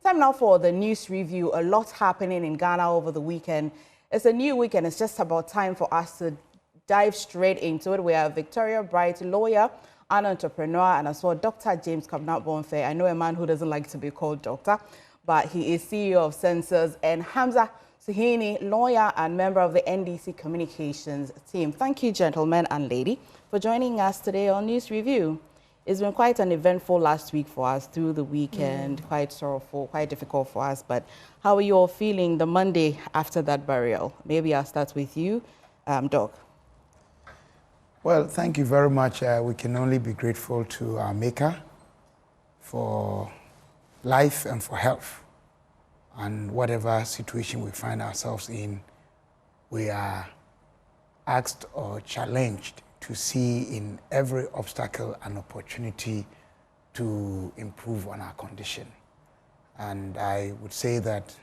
Time now for the news review. A lot happening in Ghana over the weekend. It's a new weekend. It's just about time for us to dive straight into it. We have Victoria Bright, lawyer, an entrepreneur, and as well Dr. James Kabnat-Bonfair. I know a man who doesn't like to be called doctor, but he is CEO of Sensors, and Hamza Suhini, lawyer and member of the NDC communications team. Thank you, gentlemen and lady, for joining us today on News Review. It's been quite an eventful last week for us through the weekend, quite sorrowful, quite difficult for us. But how are you all feeling the Monday after that burial? Maybe I'll start with you, Doc. Well, thank you very much. We can only be grateful to our Maker for life and for health. And whatever situation we find ourselves in, we are asked or challenged to see in every obstacle an opportunity to improve on our condition. And I would say that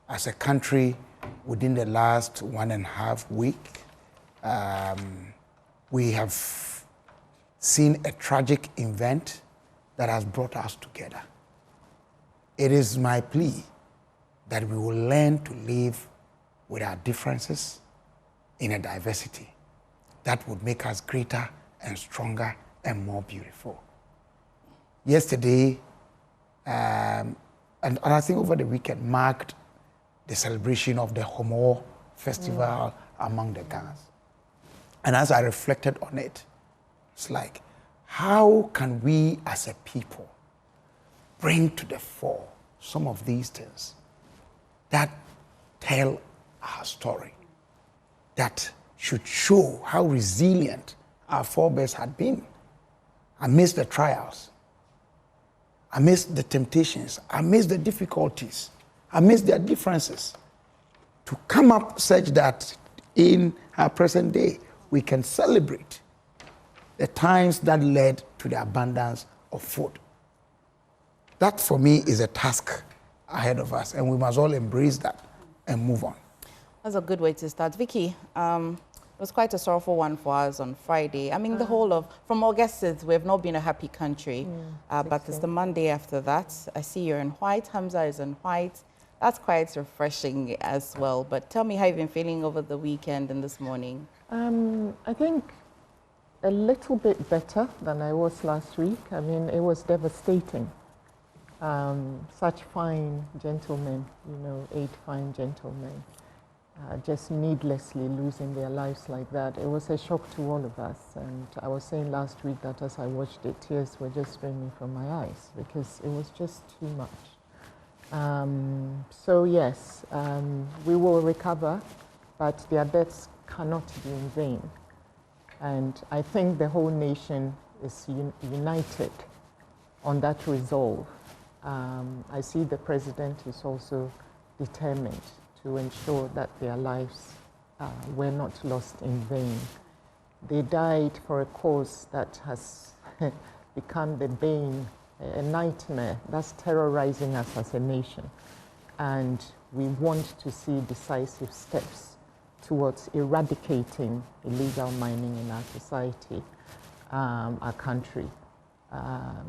as a country, within the last 1.5 weeks, we have seen a tragic event that has brought us together. It is my plea that we will learn to live with our differences in a diversity that would make us greater and stronger and more beautiful. Yesterday, and I think over the weekend, marked the celebration of the Homo Festival among the Ghanaians. And as I reflected on it, it's like, how can we as a people bring to the fore some of these things that tell our story, that should show how resilient our forebears had been amidst the trials, amidst the temptations, amidst the difficulties, amidst their differences, to come up such that in our present day we can celebrate the times that led to the abundance of food. That for me is a task ahead of us, and we must all embrace that and move on. That's a good way to start. Vicky, it was quite a sorrowful one for us on Friday. I mean, the whole of, from August 6th, we have not been a happy country, but it's the Monday after that. I see you're in white, Hamza is in white. That's quite refreshing as well. But tell me how you've been feeling over the weekend and this morning. I think a little bit better than I was last week. I mean, it was devastating. Such fine gentlemen, 8 fine gentlemen, just needlessly losing their lives like that. It was a shock to all of us. And I was saying last week that as I watched it, tears were just streaming from my eyes because it was just too much. So yes, we will recover, but their deaths cannot be in vain. And I think the whole nation is united on that resolve. I see the president is also determined to ensure that their lives were not lost in vain. They died for a cause that has become the bane, a nightmare that's terrorizing us as a nation. And we want to see decisive steps towards eradicating illegal mining in our society, our country.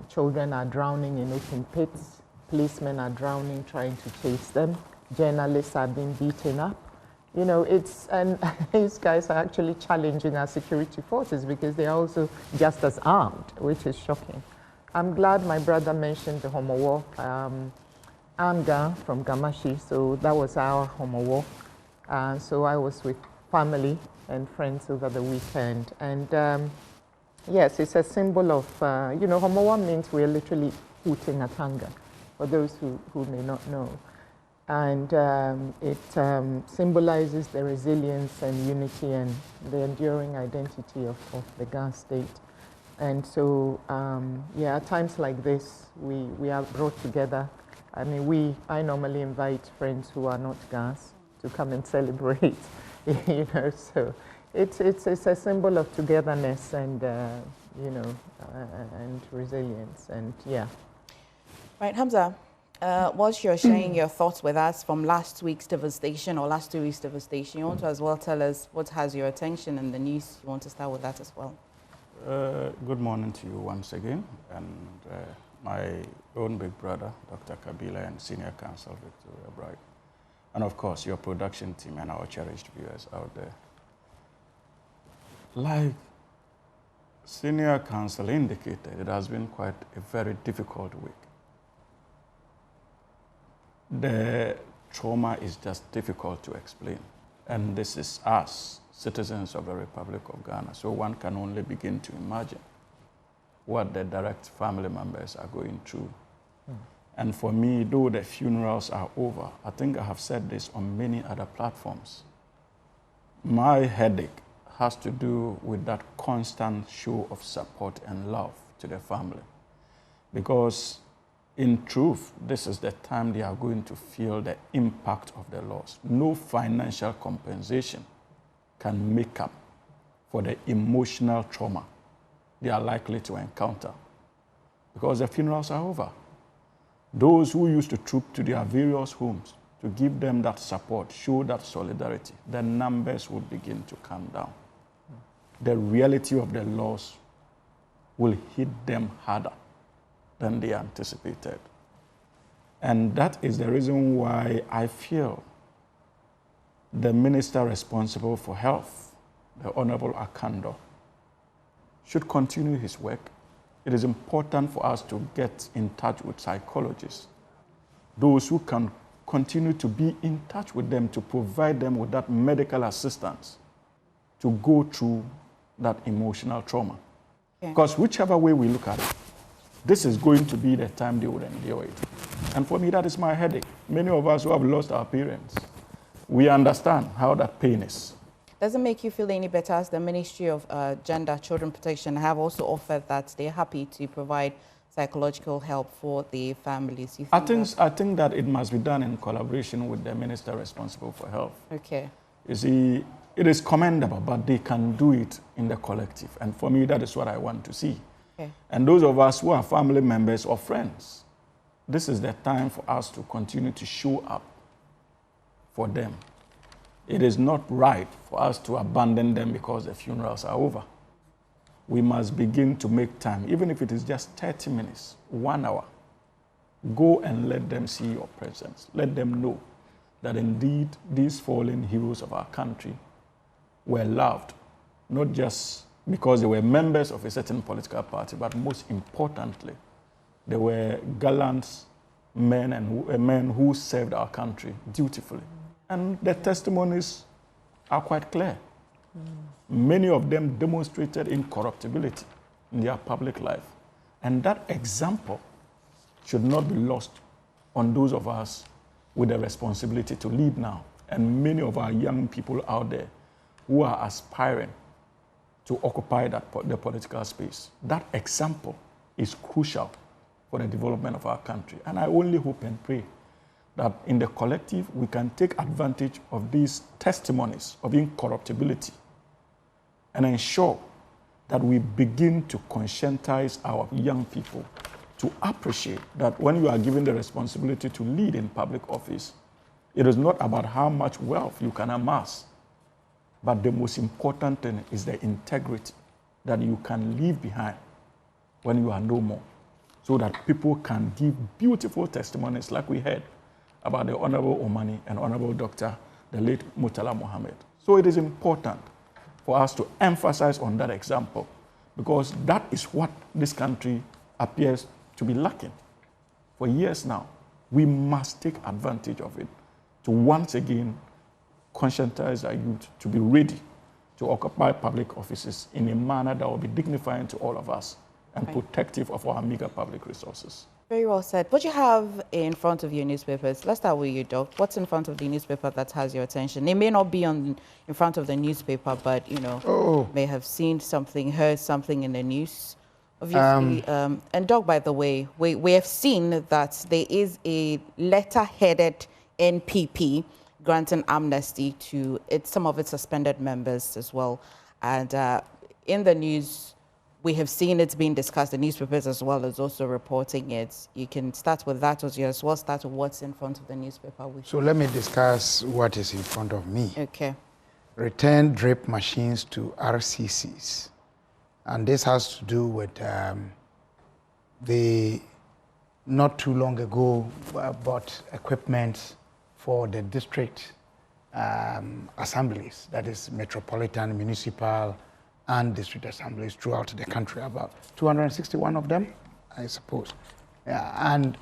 Children are drowning in open pits, policemen are drowning trying to chase them, journalists are being beaten up. And these guys are actually challenging our security forces because they are also just as armed, which is shocking. I'm glad my brother mentioned the Homo War. I'm from Gamashi, so that was our Homo War. So I was with family and friends over the weekend. And yes, it's a symbol of, Homo War means we're literally hooting at hunger, for those who may not know. And it symbolizes the resilience and unity and the enduring identity of the Ghana state. And so, at times like this, we are brought together. I mean, I normally invite friends who are not Ghans to come and celebrate, so it's a symbol of togetherness and, and resilience, and Right, Hamza, whilst you're sharing your thoughts with us from last week's devastation or last 2 weeks' devastation, you want to as well tell us what has your attention in the news. You want to start with that as well? Good morning to you once again, and my own big brother, Dr. Kabila, and Senior Counsel Victoria Bright, and of course your production team and our cherished viewers out there. Like Senior Counsel indicated, it has been quite a very difficult week. The trauma is just difficult to explain, and this is us, citizens of the Republic of Ghana, so one can only begin to imagine what the direct family members are going through. And for me, though the funerals are over, I think I have said this on many other platforms, my headache has to do with that constant show of support and love to the family. Because in truth, this is the time they are going to feel the impact of the loss. No financial compensation can make up for the emotional trauma they are likely to encounter, because the funerals are over. Those who used to troop to their various homes to give them that support, show that solidarity, the numbers will begin to come down. The reality of the loss will hit them harder than they anticipated. And that is the reason why I feel the minister responsible for health, the Honorable Akando, should continue his work. It is important for us to get in touch with psychologists, those who can continue to be in touch with them to provide them with that medical assistance to go through that emotional trauma. Okay. Because whichever way we look at it, this is going to be the time they would endure it. And for me, that is my headache. Many of us who have lost our parents, we understand how that pain is. Does it make you feel any better, as the Ministry of Gender, Children Protection have also offered that they're happy to provide psychological help for the families? I think that it must be done in collaboration with the minister responsible for health. Okay. You see, it is commendable, but they can do it in the collective. And for me, that is what I want to see. Okay. And those of us who are family members or friends, this is the time for us to continue to show up for them. It is not right for us to abandon them because the funerals are over. We must begin to make time, even if it is just 30 minutes, 1 hour. Go and let them see your presence. Let them know that indeed these fallen heroes of our country were loved, not just because they were members of a certain political party, but most importantly, they were gallant men and men who served our country dutifully. And the testimonies are quite clear. Many of them demonstrated incorruptibility in their public life. And that example should not be lost on those of us with the responsibility to lead now. And many of our young people out there who are aspiring to occupy the political space. That example is crucial for the development of our country. And I only hope and pray that in the collective, we can take advantage of these testimonies of incorruptibility and ensure that we begin to conscientize our young people to appreciate that when you are given the responsibility to lead in public office, it is not about how much wealth you can amass, but the most important thing is the integrity that you can leave behind when you are no more, so that people can give beautiful testimonies like we heard about the Honorable Omani and Honorable Dr. the late Murtala Mohammed. So it is important for us to emphasize on that example, because that is what this country appears to be lacking for years now. We must take advantage of it to once again conscientize our youth to be ready to occupy public offices in a manner that will be dignifying to all of us and protective of our meager public resources. Very well said. What you have in front of your newspapers, let's start with you, Doc. What's in front of the newspaper that has your attention? It may not be in front of the newspaper, but, you know, may have seen something, heard something in the news. Obviously, and Doc, by the way, we have seen that there is a letter-headed NPP granting amnesty to some of its suspended members as well. And in the news, we have seen it's being discussed, the newspapers as well as also reporting it. You can start with that as well, start with what's in front of the newspaper. So let me discuss what is in front of me. Okay. Return drip machines to RCCs. And this has to do with the not too long ago, bought equipment for the district assemblies, that is metropolitan, municipal, and district assemblies throughout the country, about 261 of them, I suppose. Yeah, and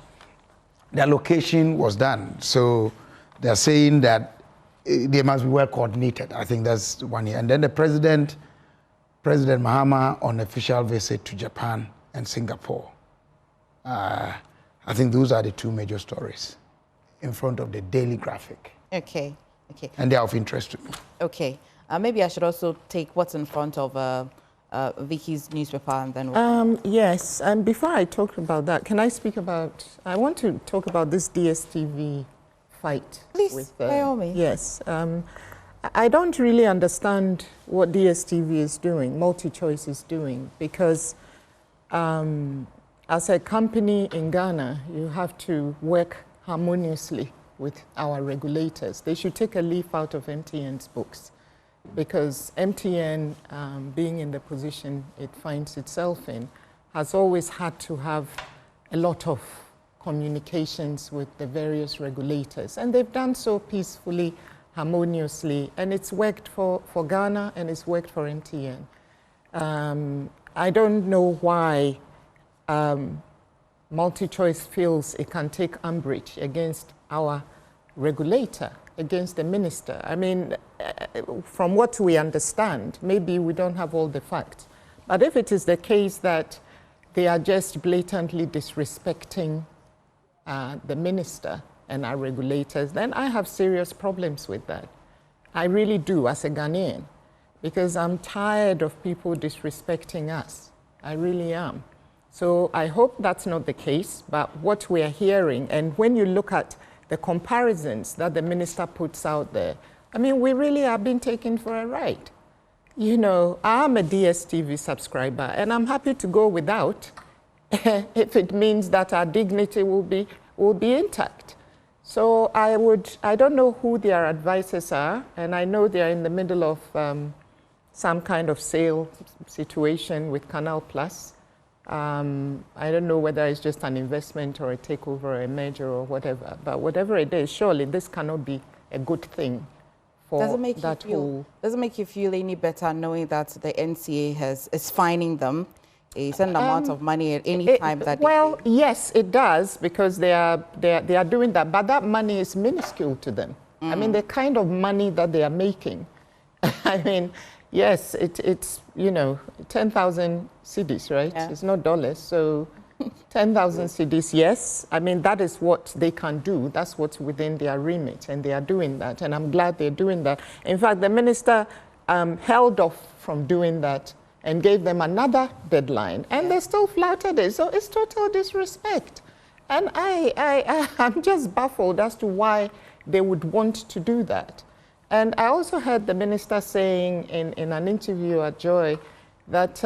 the allocation was done. So they're saying that they must be well coordinated. I think that's 1 year. And then the President Mahama on official visit to Japan and Singapore. I think those are the two major stories in front of the Daily Graphic. Okay. And they are of interest to me. Okay. Maybe I should also take what's in front of Vicky's newspaper and then... Yes, and before I talk about that, can I speak about... I want to talk about this DSTV fight. Please, by all means. Yes. I don't really understand what DSTV is doing, MultiChoice is doing, because as a company in Ghana, you have to work harmoniously with our regulators. They should take a leaf out of MTN's books, because MTN, being in the position it finds itself in, has always had to have a lot of communications with the various regulators. And they've done so peacefully, harmoniously, and it's worked for Ghana and it's worked for MTN. I don't know why MultiChoice feels it can take umbrage against our regulator, against the minister. I mean, from what we understand, maybe we don't have all the facts, but if it is the case that they are just blatantly disrespecting the minister and our regulators, then I have serious problems with that. I really do, as a Ghanaian, because I'm tired of people disrespecting us. I really am. So I hope that's not the case, but what we are hearing, and when you look at the comparisons that the minister puts out there, I mean, we really are being taken for a ride. You know, I'm a DSTV subscriber, and I'm happy to go without if it means that our dignity will be intact. So I don't know who their advisors are, and I know they're in the middle of some kind of sale situation with Canal Plus. I don't know whether it's just an investment or a takeover or a merger or whatever, but whatever it is, surely this cannot be a good thing for that whole... Doesn't make you feel any better knowing that the NCA is fining them a certain amount of money at any time that... Well, yes, it does, because they are doing that, but that money is minuscule to them. I mean, the kind of money that they are making, I mean, yes, it's, you know, 10,000 cedis, right? Yeah. It's not dollars, so 10,000 cedis, yes. I mean, that is what they can do. That's what's within their remit, and they are doing that, and I'm glad they're doing that. In fact, the minister held off from doing that and gave them another deadline, and they still flouted it. So it's total disrespect. And I'm just baffled as to why they would want to do that. And I also heard the minister saying in an interview at Joy that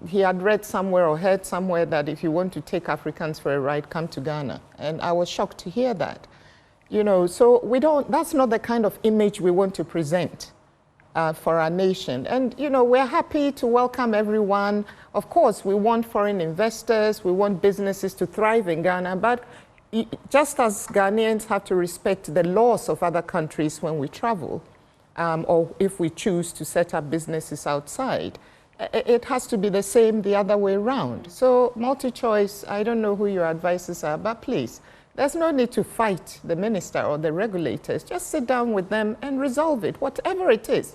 he had read somewhere or heard somewhere that if you want to take Africans for a ride, come to Ghana. And I was shocked to hear that. You know, so that's not the kind of image we want to present for our nation. And, you know, we're happy to welcome everyone. Of course, we want foreign investors, we want businesses to thrive in Ghana, but just as Ghanaians have to respect the laws of other countries when we travel, or if we choose to set up businesses outside, it has to be the same the other way around. So MultiChoice, I don't know who your advisors are, but please, there's no need to fight the minister or the regulators. Just sit down with them and resolve it, whatever it is.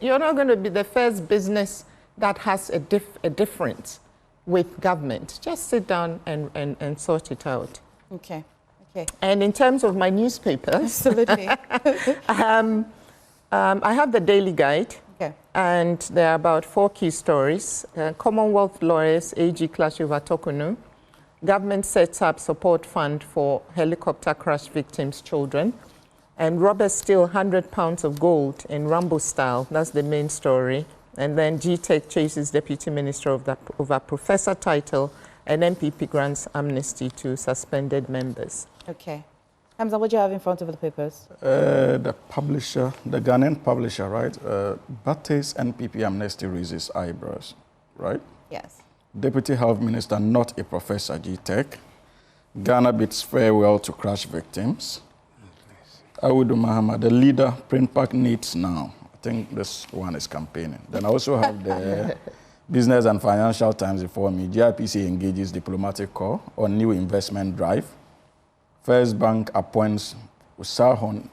You're not going to be the first business that has a difference with government. Just sit down and sort it out. Okay. And in terms of my newspapers, absolutely. I have the Daily Guide, and there are about 4 key stories. Commonwealth Lawyers AG clash over Tokunu. Government sets up support fund for helicopter crash victims' children. And robbers steal £100 of gold in Rambo style. That's the main story. And then GTEC chases Deputy Minister over professor title, and MPP grants amnesty to suspended members. Okay. Hamza, what do you have in front of the papers? The publisher, the Ghanaian publisher, right? Bate's NPP amnesty raises eyebrows, right? Yes. Deputy Health Minister, not a professor, GTEC. Ghana bids farewell to crash victims. Awudu Muhammad, the leader Print Park needs now. I think this one is campaigning. Then I also have the Business and Financial Times before me. GIPC engages diplomatic corps on new investment drive. First Bank appoints Usahon,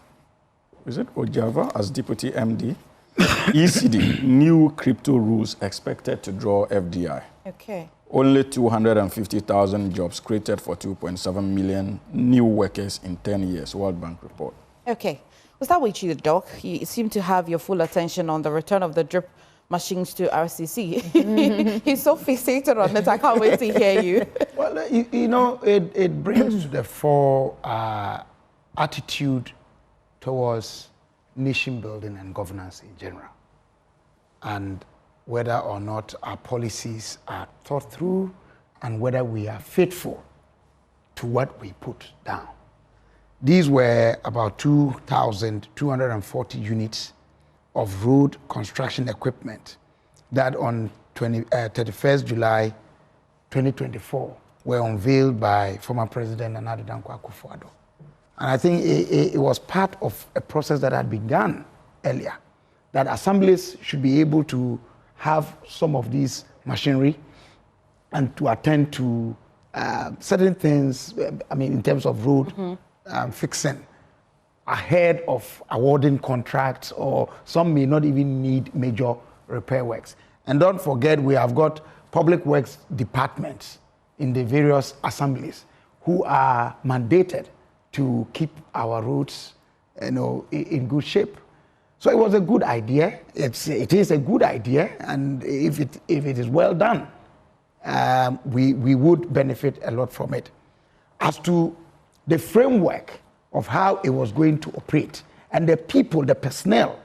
is it Ojava, as deputy MD. ECD, new crypto rules expected to draw FDI. Okay. Only 250,000 jobs created for 2.7 million new workers in 10 years, World Bank report. Okay. We'll start with you, Doc. You seem to have your full attention on the return of the drip machines to RCC. He's so fixated on it, I can't wait to hear you. Well, you know, it brings to the fore attitude towards nation building and governance in general, and whether or not our policies are thought through and whether we are faithful to what we put down. These were about 2,240 units of road construction equipment that on 31st July 2024 were unveiled by former President Nana Dankwa Akufo-Addo. And I think it was part of a process that had begun earlier, that assemblies should be able to have some of these machinery and to attend to certain things, I mean, in terms of road fixing, ahead of awarding contracts, or some may not even need major repair works. And don't forget, we have got public works departments in the various assemblies who are mandated to keep our roads, you know, in good shape. So it was a good idea. It is a good idea, and if it is well done, we would benefit a lot from it. As to the framework of how it was going to operate, and the people, the personnel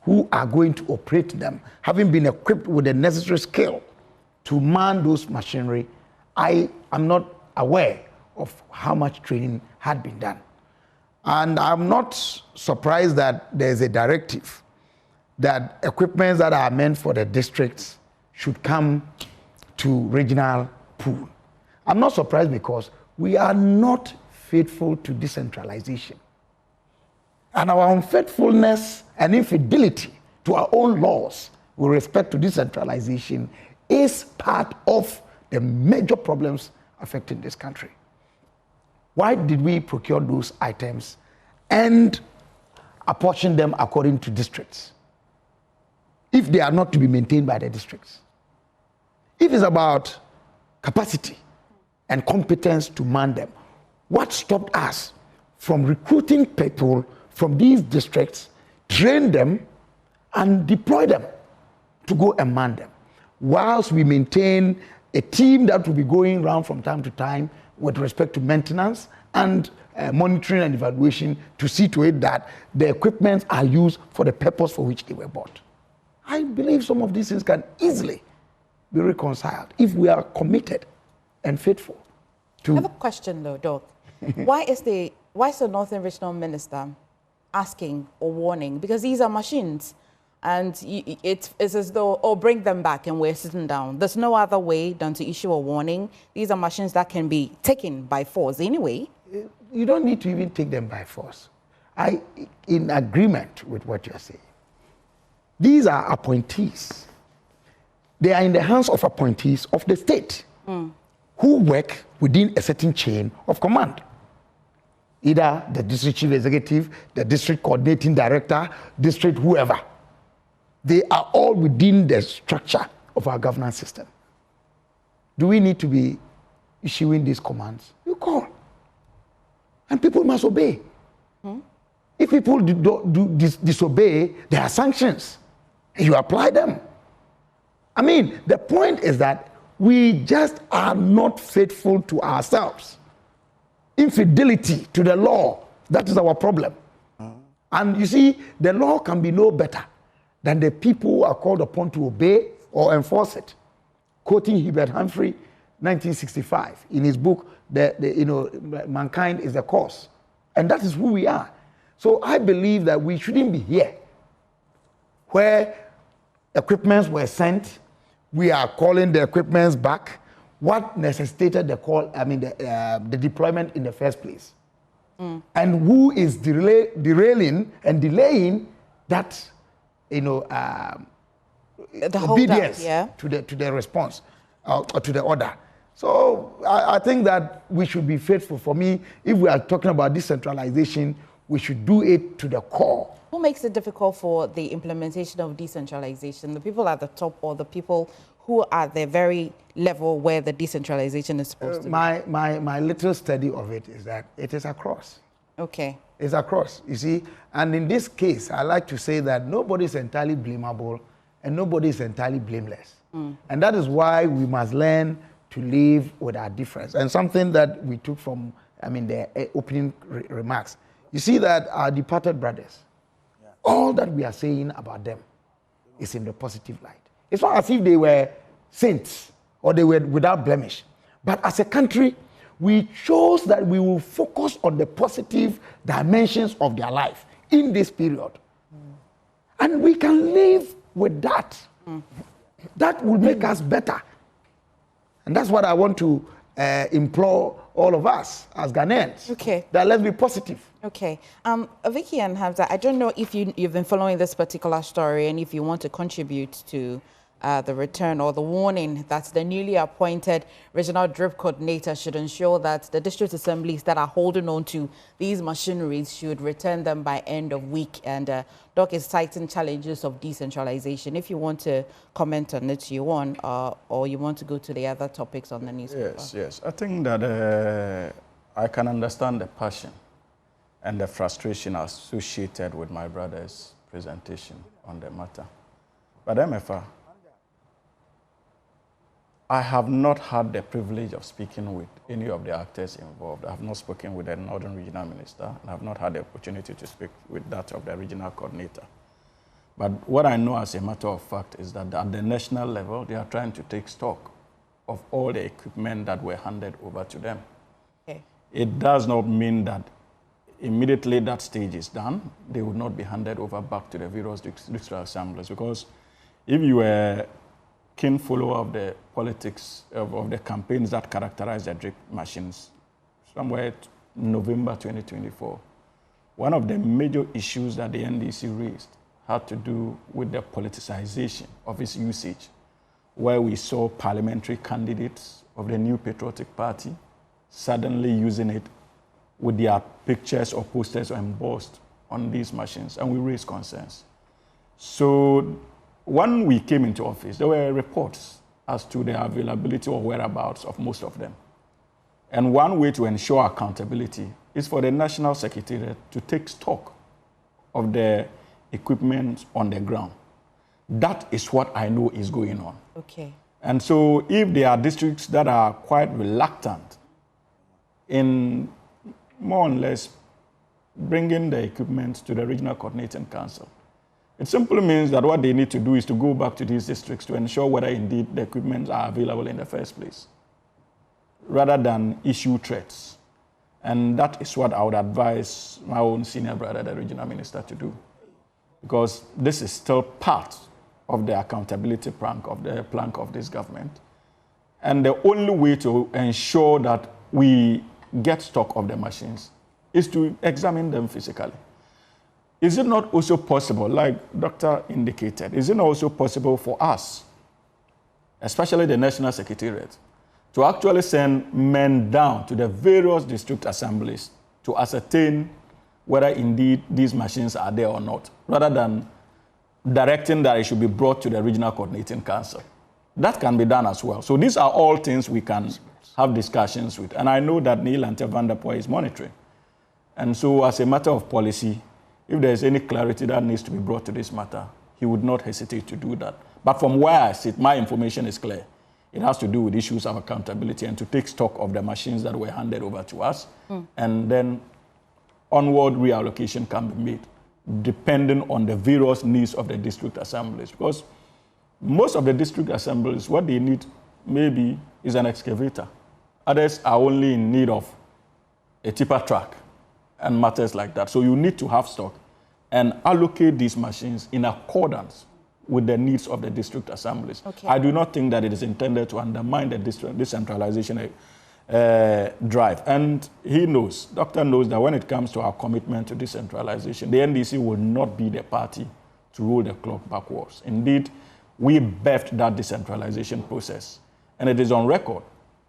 who are going to operate them, having been equipped with the necessary skill to man those machinery, I am not aware of how much training had been done. And I'm not surprised that there's a directive that equipments that are meant for the districts should come to regional pool. I'm not surprised because we are not faithful to decentralization. And our unfaithfulness and infidelity to our own laws with respect to decentralization is part of the major problems affecting this country. Why did we procure those items and apportion them according to districts if they are not to be maintained by the districts? If it's about capacity and competence to man them, what stopped us from recruiting people from these districts, train them, and deploy them to go and man them, whilst we maintain a team that will be going around from time to time with respect to maintenance and monitoring and evaluation to see to it that the equipment are used for the purpose for which they were bought? I believe some of these things can easily be reconciled if we are committed and faithful to... I have a question though, Doc. Why is the Northern Regional Minister asking or warning? Because these are machines, and it's as though, oh, bring them back and we're sitting down. There's no other way than to issue a warning. These are machines that can be taken by force anyway. You don't need to even take them by force. In agreement with what you're saying. These are appointees. They are in the hands of appointees of the state who work within a certain chain of command. Either the district chief executive, the district coordinating director, district whoever. They are all within the structure of our governance system. Do we need to be issuing these commands? You call. And people must obey. If people disobey, there are sanctions. And you apply them. I mean, the point is that we just are not faithful to ourselves. Infidelity to the law, that is our problem. And you see, the law can be no better than the people who are called upon to obey or enforce it. Quoting Hubert Humphrey, 1965, in his book, Mankind is the Cause. And that is who we are. So I believe that we shouldn't be here where equipments were sent, we are calling the equipments back, what necessitated the call, the deployment in the first place. And who is derailing and delaying that, The obedience yeah. to the response or to the order. So I think that we should be faithful. For me, if we are talking about decentralization, we should do it to the core. Who makes it difficult for the implementation of decentralization? The people at the top or the people who are at the very level where the decentralization is supposed to be? My little study of it is that it is across. Okay. It's across, you see. And in this case, I like to say that nobody is entirely blamable and nobody is entirely blameless. And that is why we must learn to live with our difference. And something that we took from, the opening remarks. You see that our departed brothers, all that we are saying about them is in the positive light. It's not as if they were saints or they were without blemish. But as a country, we chose that we will focus on the positive dimensions of their life in this period. And we can live with that. That will make us better. And that's what I want to implore all of us as Ghanaians. Okay. That let's be positive. Okay. Vicky and Hamza, I don't know if you've been following this particular story and if you want to contribute to the return or the warning that the newly appointed regional drip coordinator should ensure that the district assemblies that are holding on to these machineries should return them by end of week. And Doc is citing challenges of decentralization. If you want to comment on it, you want, or you want to go to the other topics on the newspaper. Yes. I think that I can understand the passion and the frustration associated with my brother's presentation on the matter. But MFA, I have not had the privilege of speaking with any of the actors involved. I have not spoken with the Northern Regional Minister, and I have not had the opportunity to speak with that of the regional coordinator. But what I know as a matter of fact is that at the national level, they are trying to take stock of all the equipment that were handed over to them. Okay. It does not mean that immediately that stage is done, they would not be handed over back to the various district assemblies, because if you were keen follower of the politics of the campaigns that characterize the drip machines, somewhere November 2024, one of the major issues that the NDC raised had to do with the politicization of its usage, where we saw parliamentary candidates of the New Patriotic Party suddenly using it with their pictures or posters embossed on these machines, and we raised concerns. So when we came into office, there were reports as to the availability or whereabouts of most of them. And one way to ensure accountability is for the National Secretariat to take stock of the equipment on the ground. That is what I know is going on. Okay. And so if there are districts that are quite reluctant in more or less bringing the equipment to the Regional Coordinating Council, it simply means that what they need to do is to go back to these districts to ensure whether indeed the equipment are available in the first place, rather than issue threats. And that is what I would advise my own senior brother, the regional minister, to do. Because this is still part of the accountability plank of this government. And the only way to ensure that we get stock of the machines is to examine them physically. Is it not also possible, like Doctor indicated, is it not also possible for us, especially the National Secretariat, to actually send men down to the various district assemblies to ascertain whether indeed these machines are there or not, rather than directing that it should be brought to the Regional Coordinating Council? That can be done as well. So these are all things we can have discussions with. And I know that Neil Ante van der Poel is monitoring. And so as a matter of policy, if there is any clarity that needs to be brought to this matter, he would not hesitate to do that. But from where I sit, my information is clear. It has to do with issues of accountability and to take stock of the machines that were handed over to us. And then onward reallocation can be made, depending on the various needs of the district assemblies. Because most of the district assemblies, what they need maybe is an excavator. Others are only in need of a tipper truck and matters like that. So you need to have stock and allocate these machines in accordance with the needs of the district assemblies. Okay. I do not think that it is intended to undermine the decentralization drive. And he knows, Doctor knows that when it comes to our commitment to decentralization, the NDC will not be the party to roll the clock backwards. Indeed, we birthed that decentralization process. And it is on record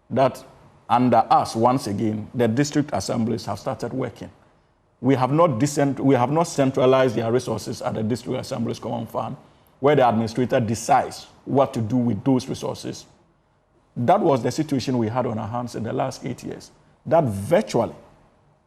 that under us, once again, the district assemblies have started working. We have not centralized their resources at the district assemblies common fund, where the administrator decides what to do with those resources. That was the situation we had on our hands in the last 8 years. That virtually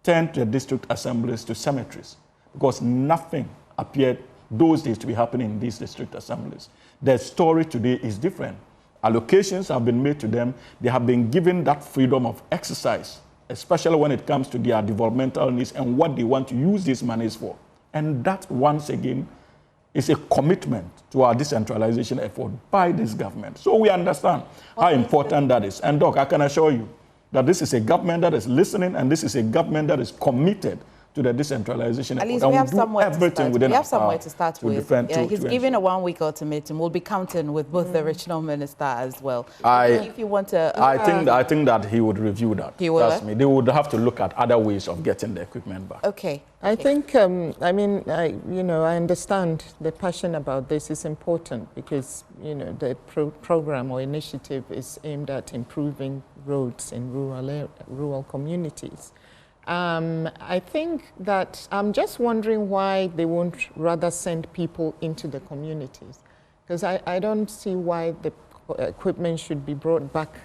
turned the district assemblies to cemeteries because nothing appeared those days to be happening in these district assemblies. The story today is different. Allocations have been made to them. They have been given that freedom of exercise, especially when it comes to their developmental needs and what they want to use these monies for. And that, once again, is a commitment to our decentralization effort by this government. So we understand how important that is. And Doc, I can assure you that this is a government that is listening, and this is a government that is committed to the decentralization effort. At least we have somewhere to start. We have somewhere to start with. He's given a 1-week ultimatum. We'll be counting with both the regional minister as well. If you want to, I think that he would review that. He will. Trust me. They would have to look at other ways of getting the equipment back. Okay. I think, I understand the passion about this is important because, the program or initiative is aimed at improving roads in rural communities. I think that I'm just wondering why they won't rather send people into the communities, because I don't see why the equipment should be brought back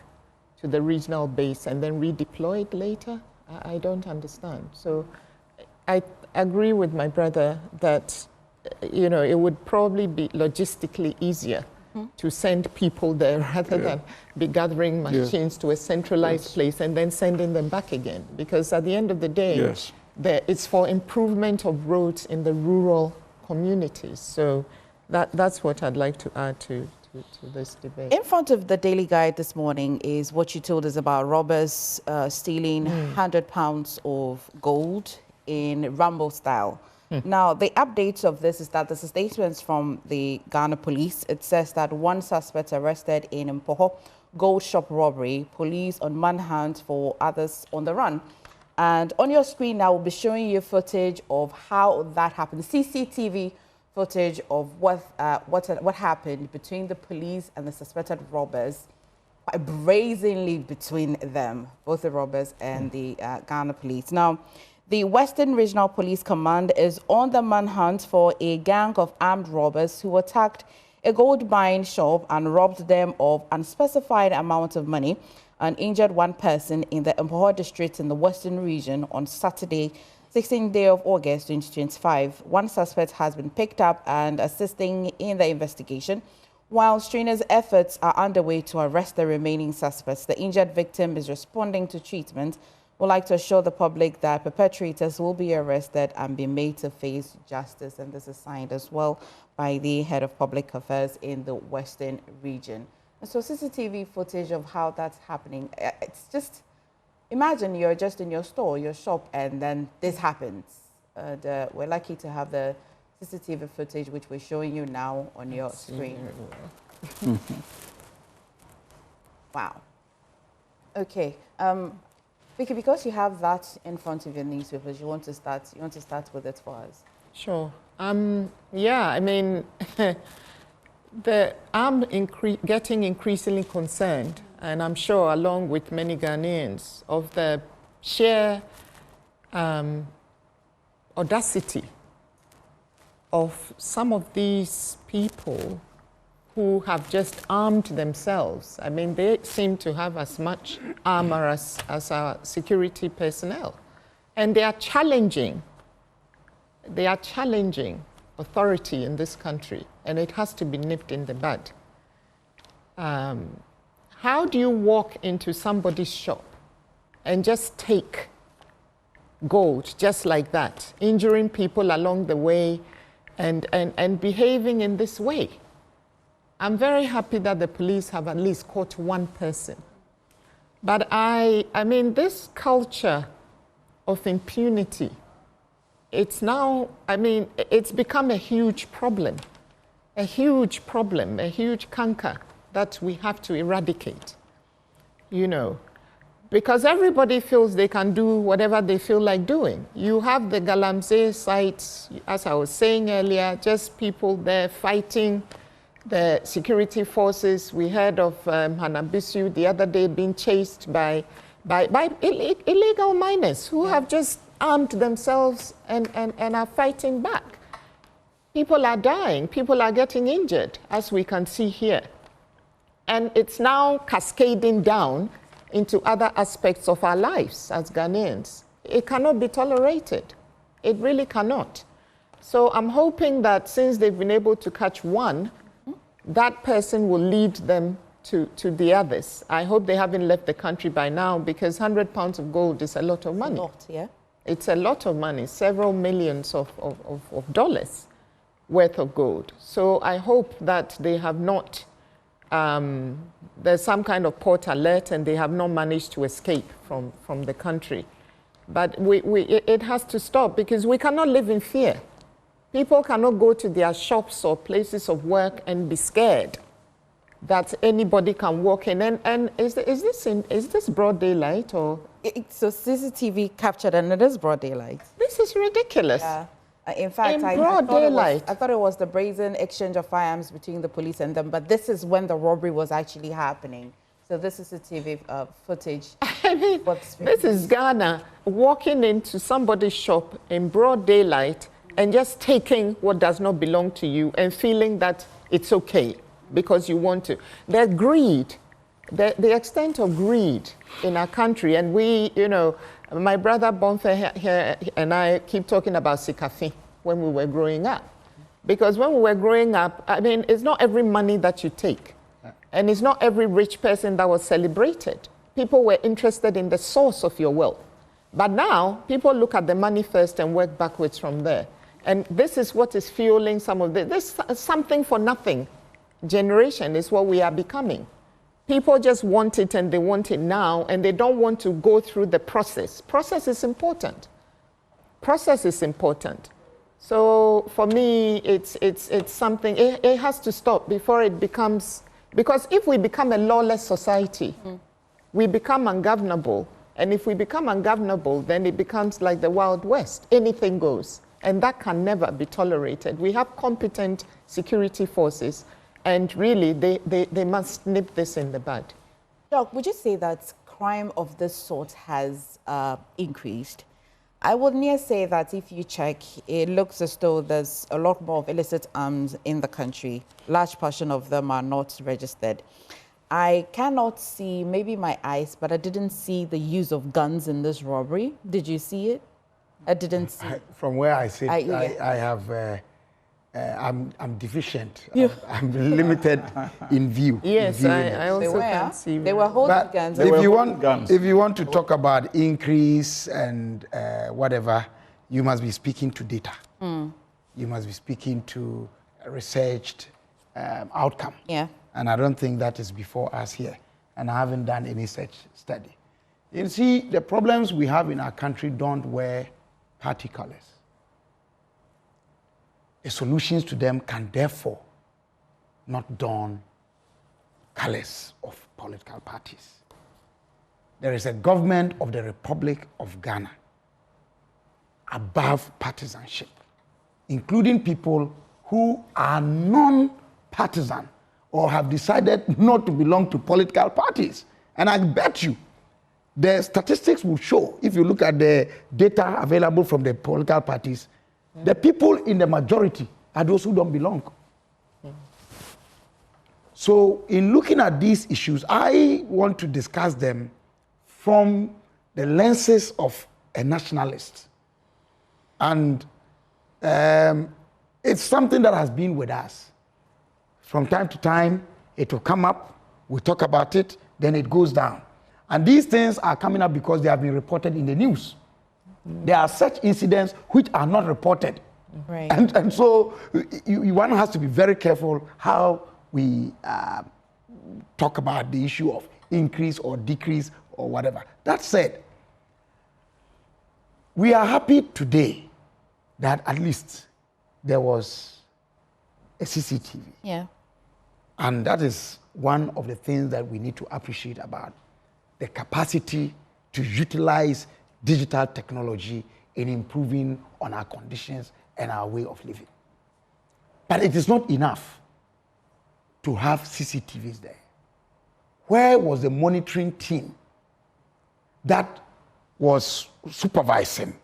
to the regional base and then redeployed later. I don't understand. So I agree with my brother that, it would probably be logistically easier to send people there rather than be gathering machines to a centralized place and then sending them back again. Because at the end of the day, it's for improvement of roads in the rural communities. So that's what I'd like to add to this debate. In front of the Daily Guide this morning is what you told us about robbers stealing 100 pounds of gold in Rambo style. Now, the updates of this is that this is statements from the Ghana police. It says that one suspect arrested in Mpoho gold shop robbery, police on manhunt for others on the run. And on your screen now, we'll be showing you footage of how that happened, CCTV footage of what happened between the police and the suspected robbers, quite brazenly between them, both the robbers and the Ghana police. Now, the Western Regional Police Command is on the manhunt for a gang of armed robbers who attacked a gold mine shop and robbed them of unspecified amount of money and injured one person in the Mpoho district in the Western region on Saturday, 16th day of August 2025. One suspect has been picked up and assisting in the investigation, while strenuous efforts are underway to arrest the remaining suspects. The injured victim is responding to treatment. We'd like to assure the public that perpetrators will be arrested and be made to face justice. And this is signed as well by the head of public affairs in the Western region. And so CCTV footage of how that's happening, it's just, imagine you're just in your store, your shop, and then this happens. We're lucky to have the CCTV footage, which we're showing you now on your screen. Wow. Okay. Vicky, because you have that in front of your newspapers, you want to start with it for us. Sure. I'm getting increasingly concerned, and I'm sure along with many Ghanaians, of the sheer audacity of some of these people who have just armed themselves. I mean, they seem to have as much armor as our security personnel. And they are challenging authority in this country, and it has to be nipped in the bud. How do you walk into somebody's shop and just take gold just like that, injuring people along the way and behaving in this way? I'm very happy that the police have at least caught one person. But I mean, this culture of impunity, it's now, it's become a huge problem. a huge problem, a huge canker that we have to eradicate, you know. Because everybody feels they can do whatever they feel like doing. You have the Galamsey sites, as I was saying earlier, just people there fighting the security forces. We heard of Hanabisu the other day being chased by illegal miners who have just armed themselves and are fighting back. People are dying, people are getting injured, as we can see here. And it's now cascading down into other aspects of our lives as Ghanaians. It cannot be tolerated. It really cannot. So I'm hoping that since they've been able to catch one, that person will lead them to the others. I hope they haven't left the country by now, because 100 pounds of gold is a lot of money. A lot, yeah. It's a lot of money, several millions of dollars worth of gold. So I hope that they have not there's some kind of port alert and they have not managed to escape from the country. But it has to stop, because we cannot live in fear. People cannot go to their shops or places of work and be scared that anybody can walk in. And is this broad daylight or? So CCTV captured, and it is broad daylight. This is ridiculous. Yeah. In fact, I thought it was the brazen exchange of firearms between the police and them, but this is when the robbery was actually happening. So this is CCTV footage. I mean, this is Ghana walking into somebody's shop in broad daylight and just taking what does not belong to you and feeling that it's okay because you want to. The greed, the extent of greed in our country, and we, you know, my brother Bonfe here and I keep talking about Sikafi when we were growing up. Because when we were growing up, I mean, it's not every money that you take. And it's not every rich person that was celebrated. People were interested in the source of your wealth. But now, people look at the money first and work backwards from there. And this is what is fueling some of this something for nothing generation is what we are becoming. People just want it and they want it now, and they don't want to go through the process. Process is important. Process is important. So for me, it's something, it has to stop before it becomes, because if we become a lawless society, we become ungovernable. And if we become ungovernable, then it becomes like the Wild West. Anything goes. And that can never be tolerated. We have competent security forces. And really, they must nip this in the bud. Doc, would you say that crime of this sort has increased? I would near say that if you check, it looks as though there's a lot more of illicit arms in the country. Large portion of them are not registered. I cannot see, maybe my eyes, but I didn't see the use of guns in this robbery. Did you see it? I didn't see it. From where I sit, I have... I'm deficient. Yeah. I'm limited in view. Yes, I also can't see. They were holding guns. If you want to talk about increase and whatever, you must be speaking to data. You must be speaking to a researched outcome. Yeah. And I don't think that is before us here. And I haven't done any such study. You see, the problems we have in our country don't wear party colors. The solutions to them can therefore not don colors of political parties. There is a government of the Republic of Ghana above partisanship, including people who are non-partisan or have decided not to belong to political parties. And I bet you the statistics will show, if you look at the data available from the political parties, the people in the majority are those who don't belong. So in looking at these issues, I want to discuss them from the lenses of a nationalist. And it's something that has been with us. From time to time, it will come up, we talk about it, then it goes down. And these things are coming up because they have been reported in the news. There are such incidents which are not reported. Right. And so one has to be very careful how we talk about the issue of increase or decrease or whatever. That said, we are happy today that at least there was a CCTV. Yeah. And that is one of the things that we need to appreciate about the capacity to utilize digital technology in improving on our conditions and our way of living. But it is not enough to have CCTVs there. Where was the monitoring team that was supervising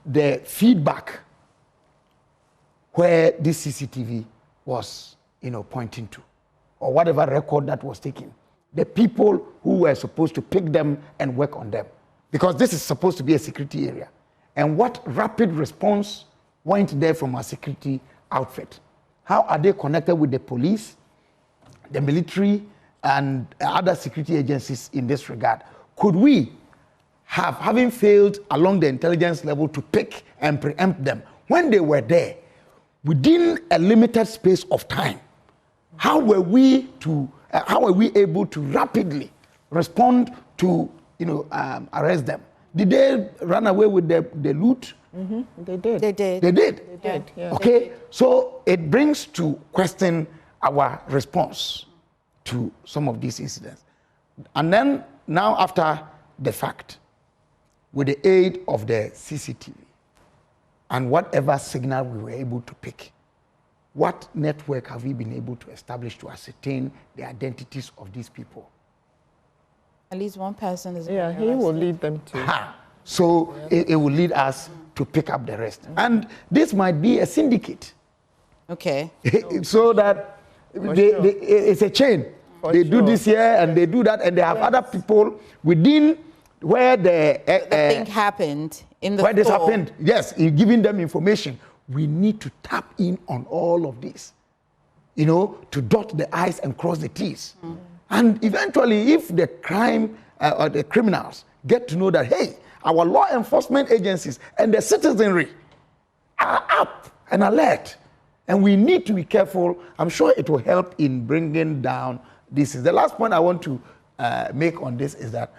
the feedback where this CCTV was, pointing to, or whatever record that was taken? The people who were supposed to pick them and work on them, because this is supposed to be a security area. And what rapid response went there from our security outfit? How are they connected with the police, the military, and other security agencies in this regard? Could we have, having failed along the intelligence level to pick and preempt them, when they were there, within a limited space of time, how were we able to rapidly respond to, arrest them? Did they run away with the loot? Mm-hmm. They did. They did. They did? They did, yeah. Okay, so it brings to question our response to some of these incidents. And then, now after the fact, with the aid of the CCTV and whatever signal we were able to pick, what network have we been able to establish to ascertain the identities of these people? At least one person is. Yeah, he will lead them to. So it will lead us to pick up the rest. And this might be a syndicate. Okay. So that it's a chain. They do this here and they do that, and they have other people within where the thing happened in the where this store. happened. Yes, in giving them information. We need to tap in on all of this, to dot the I's and cross the T's. And eventually, if the crime or the criminals get to know that, hey, our law enforcement agencies and the citizenry are up and alert, and we need to be careful, I'm sure it will help in bringing down this. The last point I want to make on this is that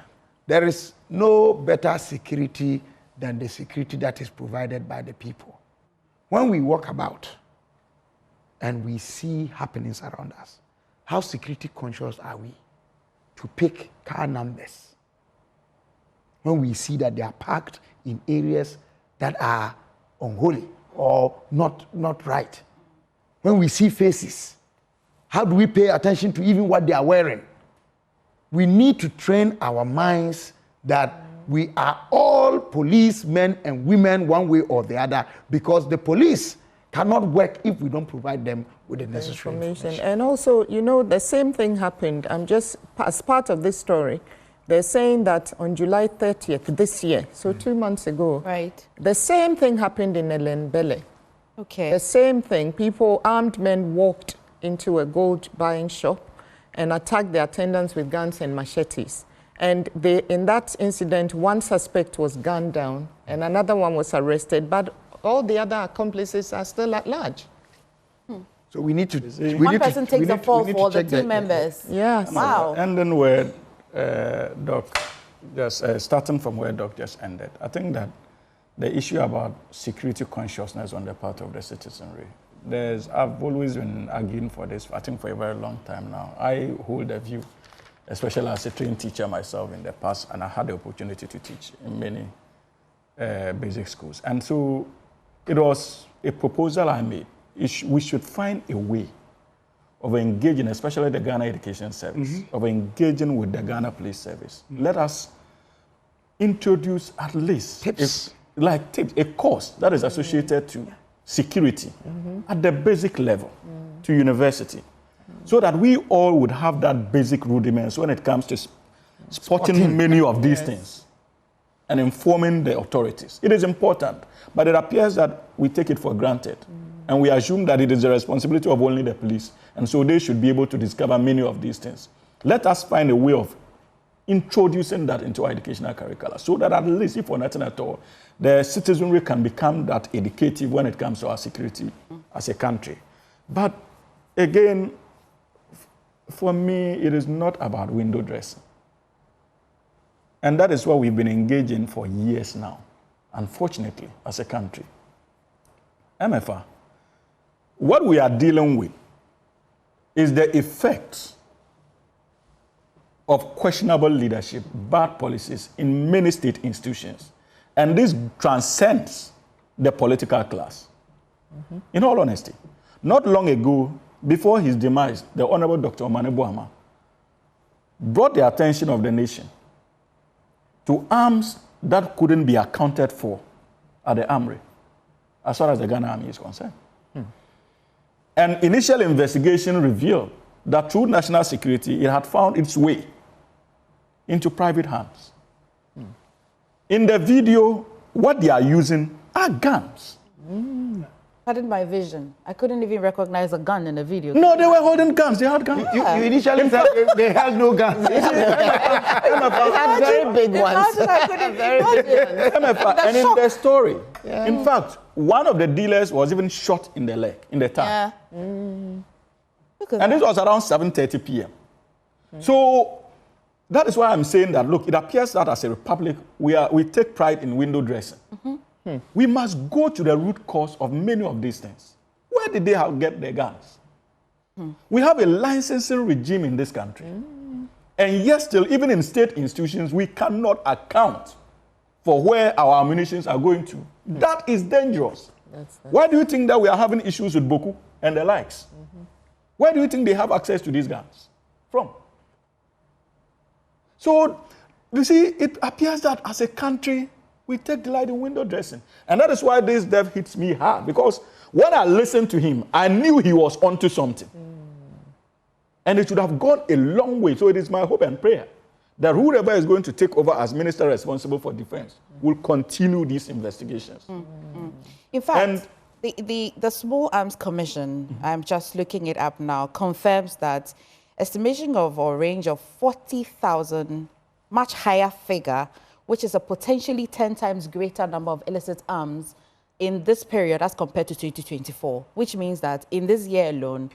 there is no better security than the security that is provided by the people. When we walk about and we see happenings around us, how security conscious are we to pick car numbers when we see that they are parked in areas that are unholy or not right? When we see faces, how do we pay attention to even what they are wearing? We need to train our minds that we are all policemen and women one way or the other, because the police cannot work if we don't provide them with the necessary information. And also, the same thing happened. Just as part of this story, they're saying that on July 30th this year, so 2 months ago, right, the same thing happened in Elenbele. Okay. The same thing. Armed men walked into a gold buying shop and attacked the attendants with guns and machetes. And in that incident, one suspect was gunned down and another one was arrested, but all the other accomplices are still at large. So we need to... One person takes the fall for the team members. Yes. Wow. And then where Doc, starting from where Doc just ended, I think that the issue about security consciousness on the part of the citizenry, I've always been arguing for this, I think for a very long time now. I hold a view, especially as a trained teacher myself in the past, and I had the opportunity to teach in many basic schools. And so it was a proposal I made. We should find a way of engaging, especially the Ghana Education Service, of engaging with the Ghana Police Service. Let us introduce at least tips, a course that is associated to security at the basic level, to university, so that we all would have that basic rudiments when it comes to spotting many of these things and informing the authorities. It is important, but it appears that we take it for granted and we assume that it is the responsibility of only the police, and so they should be able to discover many of these things. Let us find a way of introducing that into our educational curricula, so that at least, if for nothing at all, the citizenry can become that educative when it comes to our security as a country. But again, for me, it is not about window dressing. And that is what we've been engaging for years now, unfortunately, as a country. MFR, what we are dealing with is the effects of questionable leadership, bad policies in many state institutions. And this transcends the political class. In all honesty, not long ago, before his demise, the Honorable Dr. Omane Boama brought the attention of the nation to arms that couldn't be accounted for at the armory, as far as the Ghana Army is concerned. An initial investigation revealed that through national security, it had found its way into private hands. In the video, what they are using are guns. Pardon my vision. I couldn't even recognize a gun in the video. No, they were holding guns. They had guns. You initially said they had no guns. They had very big ones. And in the story, in fact, one of the dealers was even shot in the leg, in the thigh. And this was around 7:30 p.m. So that is why I'm saying that, look, it appears that as a republic, we take pride in window dressing. We must go to the root cause of many of these things. Where did they get their guns? We have a licensing regime in this country. And yet still, even in state institutions, we cannot account for where our ammunitions are going to. That is dangerous. Why do you think that we are having issues with Boko and the likes? Where do you think they have access to these guns from? So, you see, it appears that as a country, we take delight in window dressing. And that is why this death hits me hard. Because when I listened to him, I knew he was onto something. And it should have gone a long way. So it is my hope and prayer that whoever is going to take over as minister responsible for defense will continue these investigations. In fact, the Small Arms Commission, I'm just looking it up now, confirms that estimation of a range of 40,000, much higher figure, which is a potentially 10 times greater number of illicit arms in this period as compared to 2024, which means that in this year alone,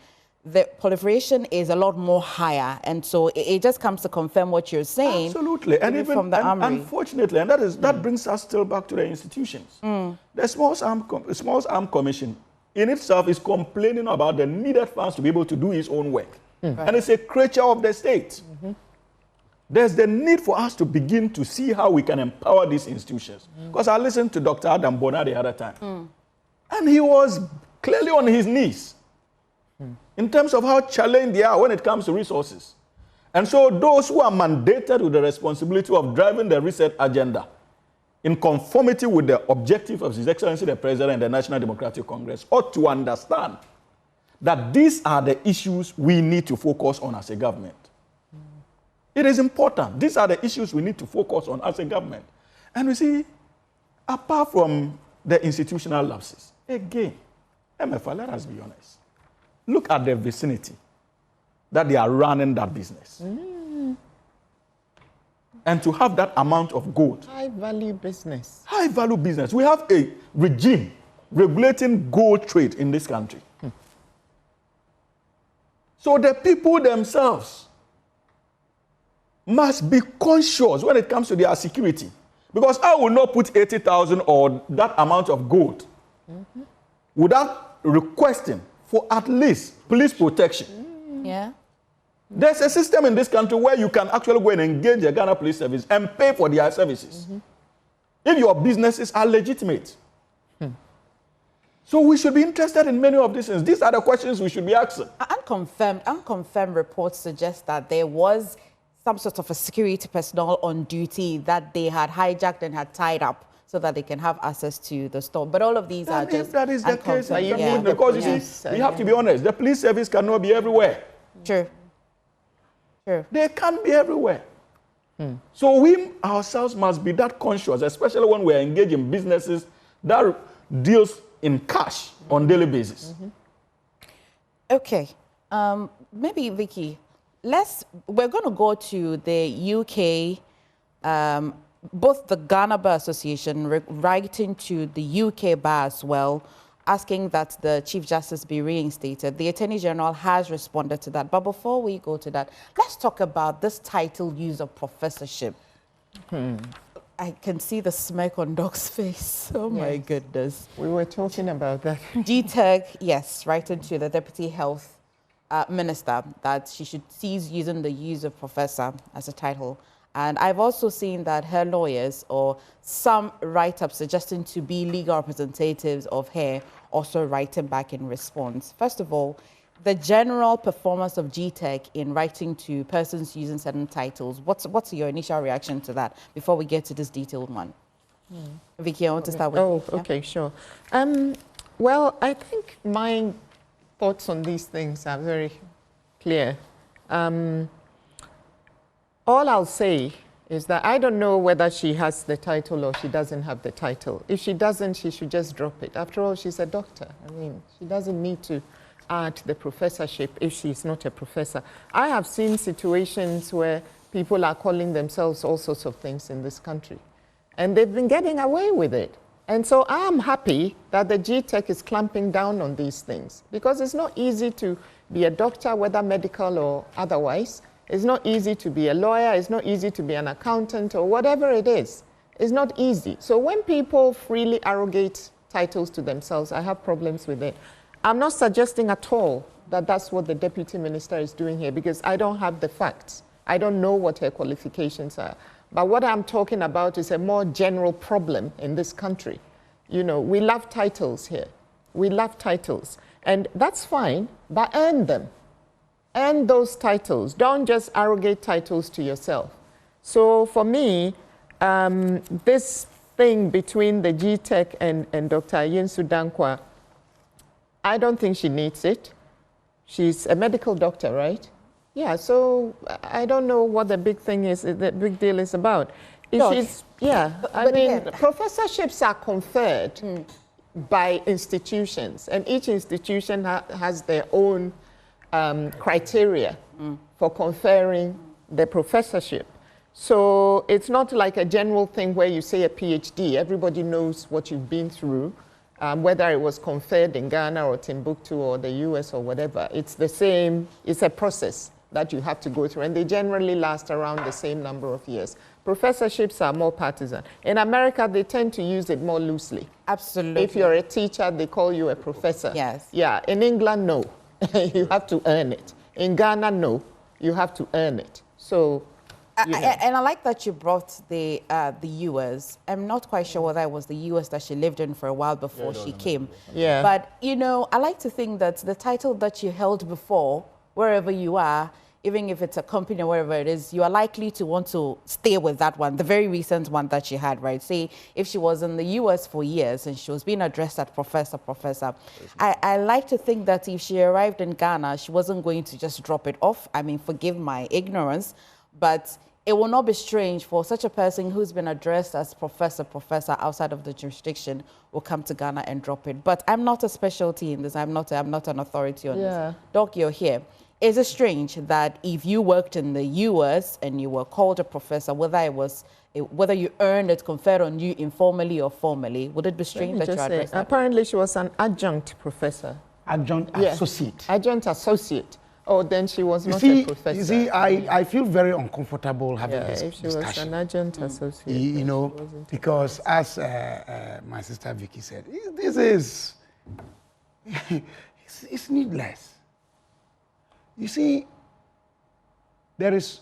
the proliferation is a lot more higher. And so it just comes to confirm what you're saying. Absolutely. And even from the armory. Unfortunately, and that brings us still back to the institutions. The Small Arms Commission in itself is complaining about the needed funds to be able to do its own work. And it's a creature of the state. There's the need for us to begin to see how we can empower these institutions. Because I listened to Dr. Adam Bona the other time. And he was clearly on his knees in terms of how challenged they are when it comes to resources. And so those who are mandated with the responsibility of driving the reset agenda in conformity with the objective of His Excellency the President and the National Democratic Congress ought to understand that these are the issues we need to focus on as a government. It is important. These are the issues we need to focus on as a government. And we see, apart from the institutional lapses, again, MFA, let us be honest. Look at the vicinity that they are running that business. And to have that amount of gold. High-value business. High-value business. We have a regime regulating gold trade in this country. So the people themselves must be conscious when it comes to their security. Because I will not put 80,000 or that amount of gold without requesting for at least police protection. There's a system in this country where you can actually go and engage the Ghana Police Service and pay for their services. If your businesses are legitimate. So we should be interested in many of these things. These are the questions we should be asking. Unconfirmed reports suggest that there was some sort of a security personnel on duty that they had hijacked and had tied up so that they can have access to the store. But all of these are just that is the case. Because you see, we have to be honest. The police service cannot be everywhere. True. They can't be everywhere. So we ourselves must be that conscious, especially when we are engaged in businesses that deals in cash on daily basis. Okay. Maybe, Vicky, we're going to go to the UK, both the Ghana Bar Association writing to the UK Bar as well, asking that the Chief Justice be reinstated. The Attorney General has responded to that. But before we go to that, let's talk about this title use of professorship. I can see the smirk on Doc's face. Oh my goodness. We were talking about that. GTEC, yes, writing to the Deputy Health Minister that she should cease using the use of professor as a title. And I've also seen that her lawyers or some write-ups suggesting to be legal representatives of her also writing back in response. First of all, the general performance of GTEC in writing to persons using certain titles, what's your initial reaction to that before we get to this detailed one? Vicky, I want to start with you. Oh, okay, sure. Well, I think my thoughts on these things are very clear. All I'll say is that I don't know whether she has the title or she doesn't have the title. If she doesn't, she should just drop it. After all, she's a doctor. I mean, she doesn't need to add the professorship if she's not a professor. I have seen situations where people are calling themselves all sorts of things in this country, and they've been getting away with it. And so I'm happy that the GTEC is clamping down on these things, because it's not easy to be a doctor, whether medical or otherwise. It's not easy to be a lawyer. It's not easy to be an accountant or whatever it is. It's not easy. So when people freely arrogate titles to themselves, I have problems with it. I'm not suggesting at all that that's what the deputy minister is doing here, because I don't have the facts. I don't know what her qualifications are. But what I'm talking about is a more general problem in this country. You know, we love titles here. We love titles. And that's fine, but earn them. Earn those titles. Don't just arrogate titles to yourself. So for me, this thing between the GTEC and Dr. Yinsu Dankwa, I don't think she needs it. She's a medical doctor, right? Yeah, so I don't know what the big thing is, the big deal is about. I mean, professorships are conferred by institutions, and each institution has their own criteria for conferring the professorship. So it's not like a general thing where you say a PhD. Everybody knows what you've been through. Whether it was conferred in Ghana or Timbuktu or the US or whatever, it's the same, it's a process that you have to go through, and they generally last around the same number of years. Professorships are more partisan. In America, they tend to use it more loosely. Absolutely. If you're a teacher, they call you a professor. Yes. Yeah, in England, no. You have to earn it. In Ghana, no. You have to earn it. So, and I like that you brought the US. I'm not quite sure whether it was the US that she lived in for a while before she came. Yeah. But, you know, I like to think that the title that you held before, wherever you are, even if it's a company or wherever it is, you are likely to want to stay with that one, the very recent one that she had, right? Say, if she was in the US for years and she was being addressed as professor, I like to think that if she arrived in Ghana, she wasn't going to just drop it off. I mean, forgive my ignorance, but it will not be strange for such a person who's been addressed as professor outside of the jurisdiction will come to Ghana and drop it. But I'm not a specialty in this. I'm not an authority on this. Doc, you're here. Is it strange that if you worked in the US and you were called a professor, whether you earned it conferred on you informally or formally, would it be strange that you addressed that? Apparently, she was an adjunct professor. Adjunct associate. Adjunct associate. Oh, then she was not a professor. You see, I feel very uncomfortable having this if she discussion. was an adjunct associate. You know, because as my sister Vicky said, this is, it's needless. You see, there is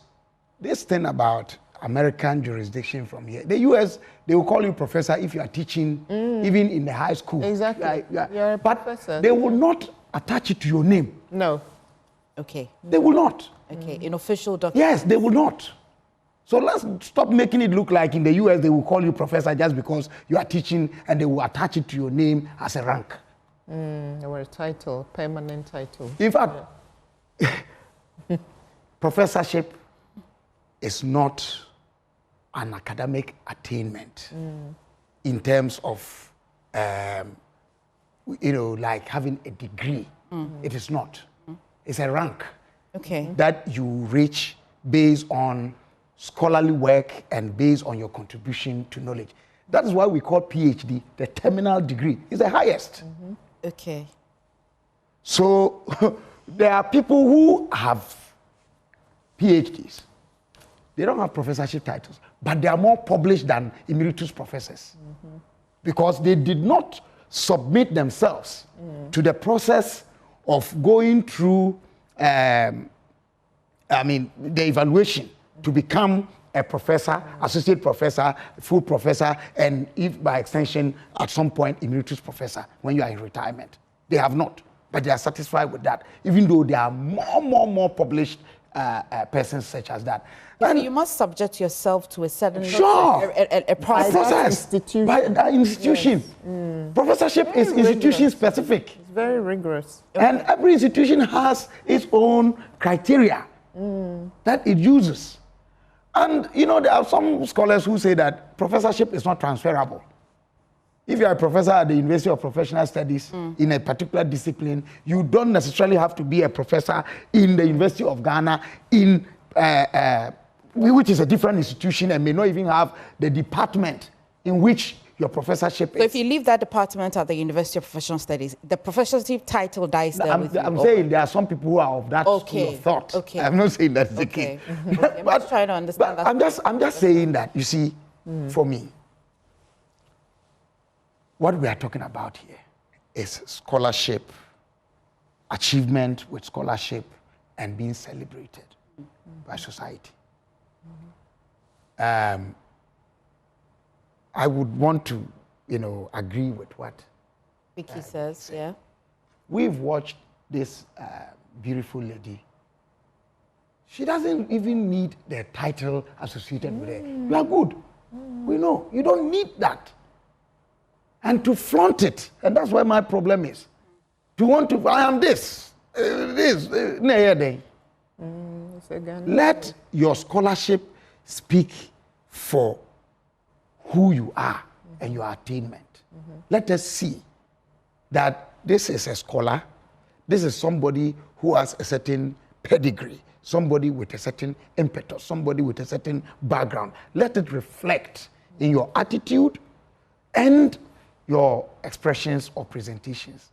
this thing about American jurisdiction from here. The US, they will call you professor if you are teaching, even in the high school. Exactly. You're a but professor. they will not attach it to your name. No. Okay. They will not. Okay, in official documents. Yes, they will not. So let's stop making it look like in the US they will call you professor just because you are teaching, and they will attach it to your name as a rank. Or a title, permanent title. In fact, professorship is not an academic attainment in terms of, you know, like having a degree. It is not. It's a rank that you reach based on scholarly work and based on your contribution to knowledge. That is why we call PhD the terminal degree. It's the highest. Okay. So there are people who have PhDs. They don't have professorship titles, but they are more published than emeritus professors because they did not submit themselves to the process of going through, the evaluation to become a professor, associate professor, full professor, and if by extension, at some point, emeritus professor when you are in retirement. They have not, but they are satisfied with that, even though there are more published persons such as that. And you must subject yourself to a certain a process by that institution. Yes. Professorship is institution specific. It's very rigorous. And every institution has its own criteria that it uses. And you know, there are some scholars who say that professorship is not transferable. If you are a professor at the University of Professional Studies in a particular discipline, you don't necessarily have to be a professor in the University of Ghana which is a different institution and may not even have the department in which your professorship is. So if you leave that department at the University of Professional Studies, the professorship title dies there with you. I'm saying there are some people who are of that school of thought. Okay. I'm not saying that's the case. I'm just trying to understand that. I'm just saying that, you see, for me, what we are talking about here is scholarship, achievement with scholarship, and being celebrated by society. I would want to, agree with what Vicky says, yeah. We've watched this beautiful lady. She doesn't even need the title associated with it. You are good. We know. You don't need that. And to flaunt it, and that's where my problem is. To want to, I am this, let your scholarship speak for who you are and your attainment. Let us see that this is a scholar, this is somebody who has a certain pedigree, somebody with a certain impetus, somebody with a certain background. Let it reflect in your attitude and your expressions or presentations.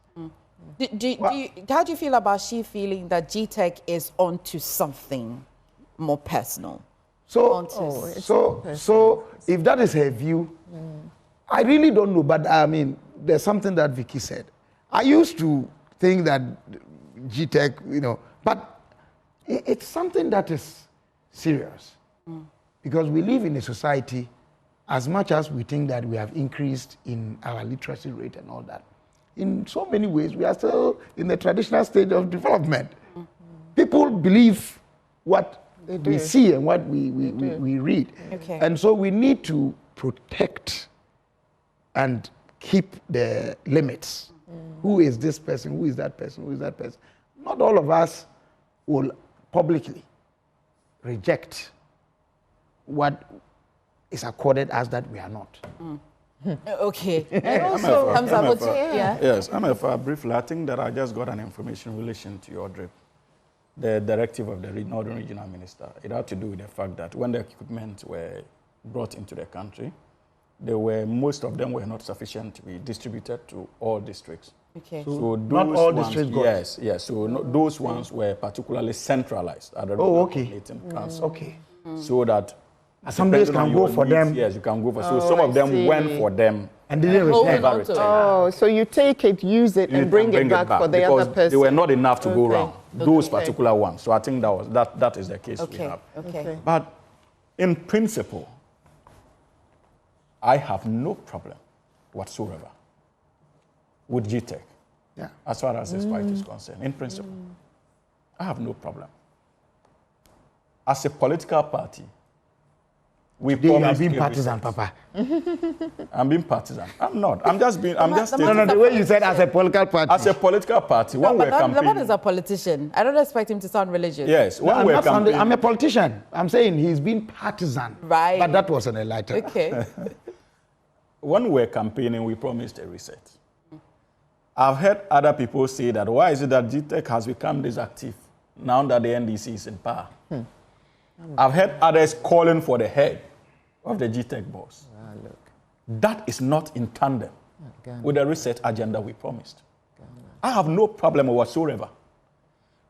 How do you feel about she feeling that GTech is onto something more personal? So if that is her view, I really don't know, but I mean, there's something that Vicky said. I used to think that GTech, but it's something that is serious because we live in a society, as much as we think that we have increased in our literacy rate and all that, in so many ways, we are still in the traditional stage of development. People believe what we see and what we read. Okay. And so we need to protect and keep the limits. Who is this person? Who is that person? Who is that person? Not all of us will publicly reject what is accorded us that we are not. Okay. Yes, briefly, I think that I just got an information in relation to your DRIP. The directive of the Northern Regional Minister. It had to do with the fact that when the equipment were brought into the country, most of them were not sufficient to be distributed to all districts. Okay. So not all districts got it? Yes. So those ones were particularly centralized at the Coordinating Council. Okay. So that assemblies can go for them. Yes, you can go for. So some of them went for them. And didn't return. Oh, so you take it, use it, and bring it back for the other person. They were not enough to go around. Those particular ones. So I think that is the case we have. Okay. But in principle, I have no problem whatsoever with GTech. Yeah. As far as this fight is concerned, in principle, I have no problem. As a political party, we you are being partisan, Papa. I'm being partisan. I'm not. I'm just being. No, the way you said as a political party. As a political party, when we're campaigning. The man is a politician. I don't expect him to sound religious. Yes, when we're campaigning. I'm a politician. I'm saying he's been partisan. Right. But that was an enlightenment. Okay. When we're campaigning, we promised a reset. I've heard other people say that why is it that GTech has become this active now that the NDC is in power? I've heard others calling for the head of the GTech boss. That is not in tandem with the reset agenda we promised. I have no problem whatsoever.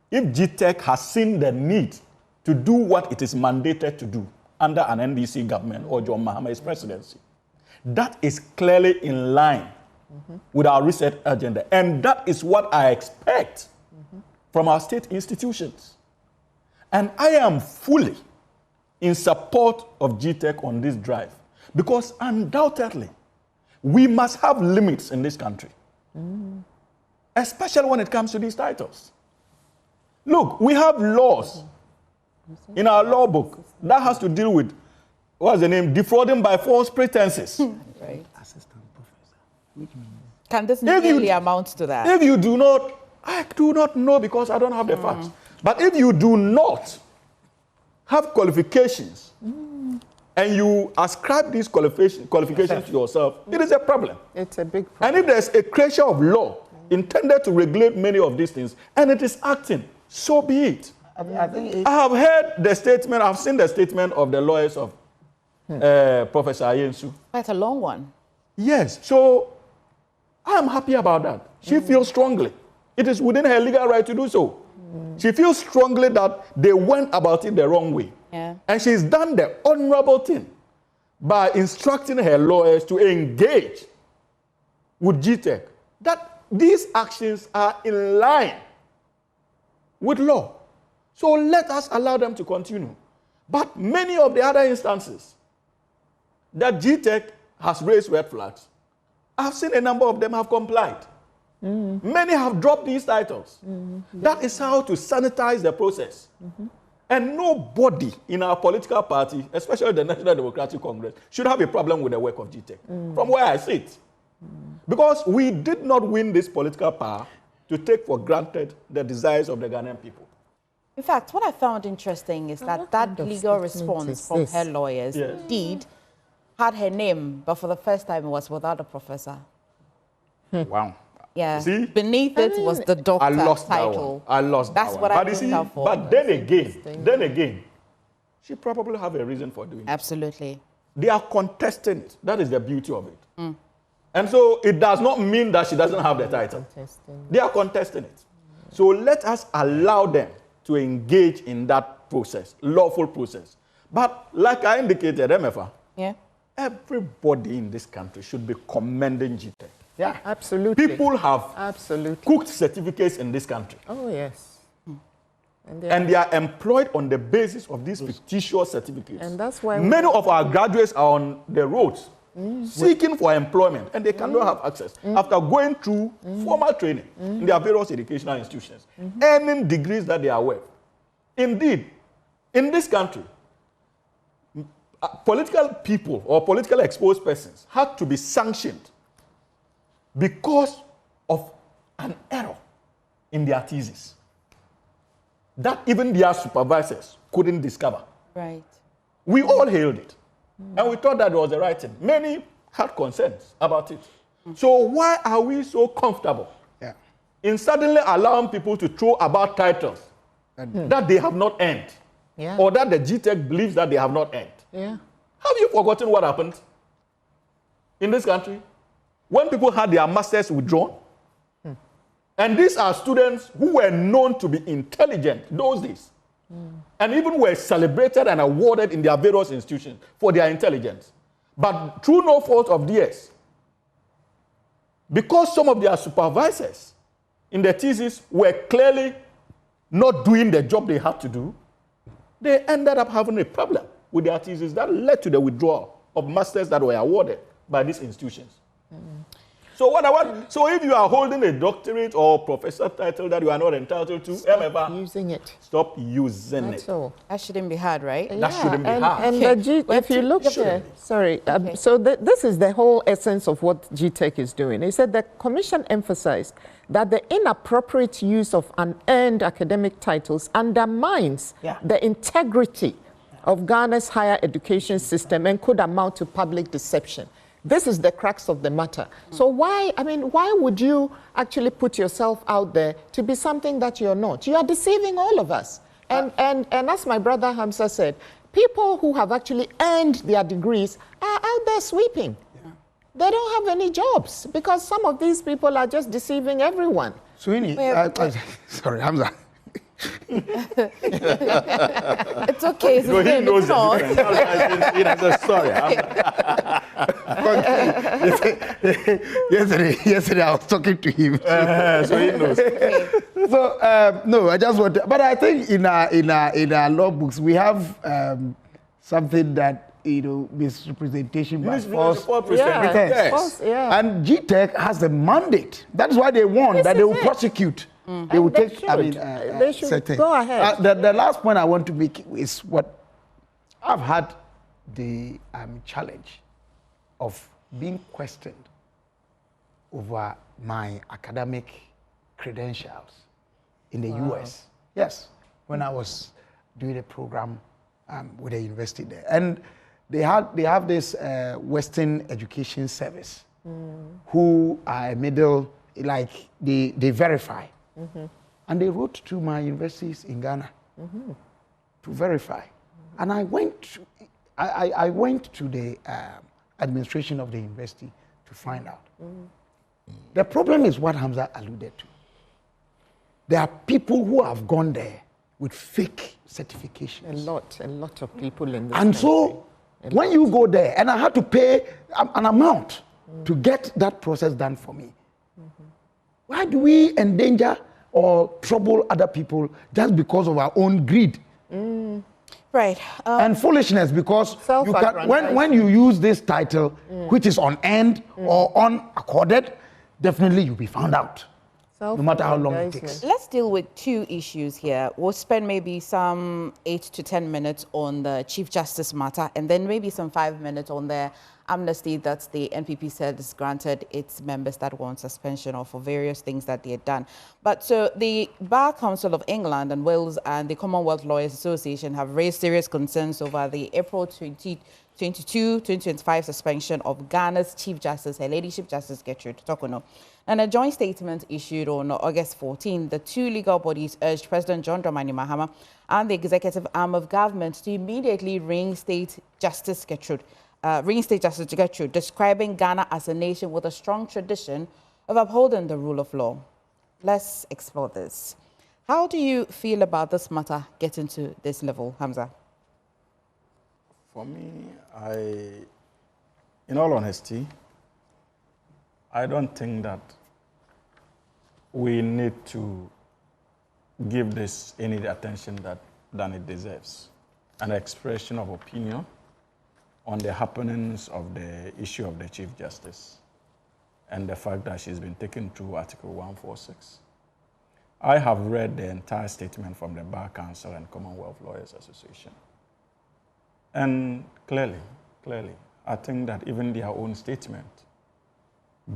If GTech has seen the need to do what it is mandated to do under an NDC government or John Mahama's presidency. That is clearly in line with our reset agenda. And that is what I expect from our state institutions. And I am fully in support of GTEC on this drive, because undoubtedly we must have limits in this country, especially when it comes to these titles. Look, we have laws in our law book that has to deal with, what's the name, defrauding by false pretenses. Right. Assistant professor, which means... Can this really amount to that? If you do not, I do not know because I don't have the facts. But if you do not have qualifications and you ascribe these qualifications to yourself, it is a problem. It's a big problem. And if there's a creation of law intended to regulate many of these things, and it is acting, so be it. I have heard the statement, I've seen the statement of the lawyers of Professor Ayensu. Quite a long one. Yes, so I am happy about that. She feels strongly. It is within her legal right to do so. She feels strongly that they went about it the wrong way. Yeah. And she's done the honorable thing by instructing her lawyers to engage with GTEC, that these actions are in line with law. So let us allow them to continue. But many of the other instances that GTEC has raised red flags, I've seen a number of them have complied. Many have dropped these titles. That is how to sanitize the process. And nobody in our political party, especially the National Democratic Congress, should have a problem with the work of GTEC, from where I sit. Because we did not win this political power to take for granted the desires of the Ghanaian people. In fact, what I found interesting is that that legal response from her lawyers indeed had her name, but for the first time it was without a professor. Wow. Yeah. See? Beneath it was the doctor I lost title. That one. I lost That's that what one. I But you see, looked out for. but then again, she probably have a reason for doing it. Absolutely. They are contesting it. That is the beauty of it. And so it does not mean that she doesn't have the title. They are contesting it. So let us allow them to engage in that process, lawful process. But like I indicated, MFA, everybody in this country should be commending GTEC. Yeah, absolutely. People have cooked certificates in this country. Oh, yes. And they are employed on the basis of these fictitious certificates. And that's why many of our graduates are on the roads seeking for employment, and they cannot have access after going through formal training in their various educational institutions, earning degrees that they are worth. Indeed, in this country, political people or politically exposed persons had to be sanctioned because of an error in their thesis that even their supervisors couldn't discover. Right. We all hailed it. And we thought that was the right thing. Many had concerns about it. So why are we so comfortable in suddenly allowing people to throw about titles that they have not earned, or that the GTEC believes that they have not earned? Have you forgotten what happened in this country when people had their masters withdrawn? And these are students who were known to be intelligent those days, and even were celebrated and awarded in their various institutions for their intelligence. But through no fault of theirs, because some of their supervisors in the thesis were clearly not doing the job they had to do, they ended up having a problem with their thesis that led to the withdrawal of masters that were awarded by these institutions. So so if you are holding a doctorate or professor title that you are not entitled to, stop using it. Stop using That's it. all. That shouldn't be hard, right? That shouldn't be hard. And if you look at so this is the whole essence of what GTEC is doing. It said the commission emphasized that the inappropriate use of unearned academic titles undermines the integrity of Ghana's higher education system and could amount to public deception. This is the crux of the matter. So why would you actually put yourself out there to be something that you're not? You are deceiving all of us. And as my brother Hamza said, people who have actually earned their degrees are out there sweeping. They don't have any jobs because some of these people are just deceiving everyone. Sweeney, sorry, Hamza. It's okay. It's No, he knows no. the difference. It has a story. yesterday I was talking to him. So he knows. Okay. So no, I just want to, but I think in our law books we have something that misrepresentation by false pretense. Yeah. And GTEC has a mandate. That's why they want that they will prosecute. They will take. They should certain. go ahead. The last point I want to make is what I've had the challenge of being questioned over my academic credentials in the US. Yes, when I was doing a program with the university there, and they have this Western Education Service who are a middle, like they verify, and they wrote to my universities in Ghana to verify, and I went to the administration of the university to find out. The problem is what Hamza alluded to. There are people who have gone there with fake certifications. A lot of people in this And country. so when you go there, and I had to pay an amount to get that process done for me. Why do we endanger or trouble other people just because of our own greed? Right. And foolishness, because you can, when you use this title, which is unearned or unaccorded, definitely you'll be found out, no matter how long it takes. Let's deal with two issues here. We'll spend maybe some 8 to 10 minutes on the Chief Justice matter, and then maybe some 5 minutes on the amnesty that the NPP said is granted its members that want suspension or for various things that they had done. But so the Bar Council of England and Wales and the Commonwealth Lawyers Association have raised serious concerns over the April 2022-2025 suspension of Ghana's Chief Justice, Her Ladyship Justice Gertrude Torkornoo. In a joint statement issued on August 14, the two legal bodies urged President John Dramani Mahama and the executive arm of government to immediately reinstate Justice Gertrude, describing Ghana as a nation with a strong tradition of upholding the rule of law. Let's explore this. How do you feel about this matter getting to this level, Hamza? For me, in all honesty, I don't think that we need to give this any attention than it deserves. An expression of opinion on the happenings of the issue of the Chief Justice and the fact that she's been taken through Article 146. I have read the entire statement from the Bar Council and Commonwealth Lawyers Association. And clearly, I think that even their own statement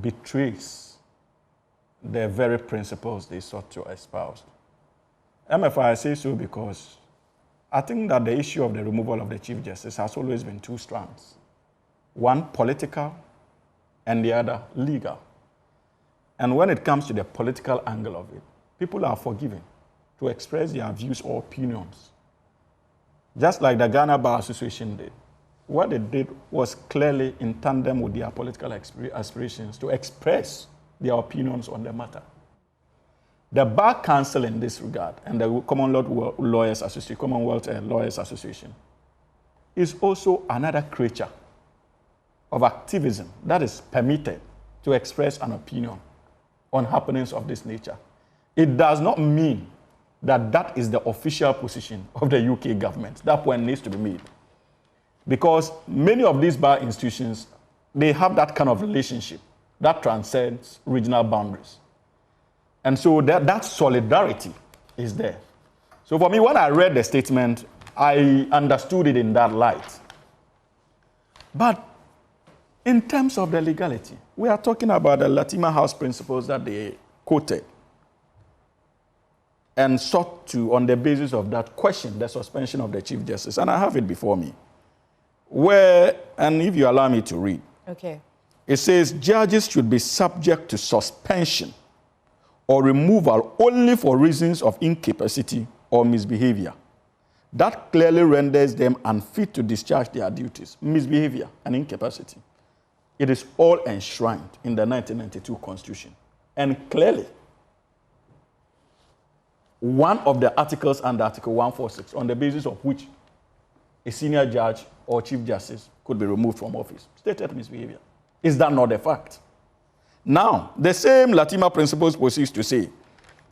betrays the very principles they sought to espouse. MFI, I say so because I think that the issue of the removal of the Chief Justice has always been two strands. One political and the other legal. And when it comes to the political angle of it, people are forgiven to express their views or opinions. Just like the Ghana Bar Association did. What they did was clearly in tandem with their political aspirations to express their opinions on the matter. The Bar Council in this regard and the Commonwealth Lawyers Association is also another creature of activism that is permitted to express an opinion on happenings of this nature. It does not mean that that is the official position of the UK government. That point needs to be made. Because many of these bar institutions, they have that kind of relationship that transcends regional boundaries. And so that solidarity is there. So for me, when I read the statement, I understood it in that light. But in terms of the legality, we are talking about the Latimer House principles that they quoted and sought to, on the basis of that, question the suspension of the Chief Justice. And I have it before me. Where, and if you allow me to read, okay. It says judges should be subject to suspension or removal only for reasons of incapacity or misbehavior. That clearly renders them unfit to discharge their duties. Misbehavior and incapacity. It is all enshrined in the 1992 Constitution. And clearly, one of the articles under Article 146, on the basis of which a senior judge or chief justice could be removed from office. Stated misbehavior. Is that not a fact? Now, the same Latima principles proceeds to say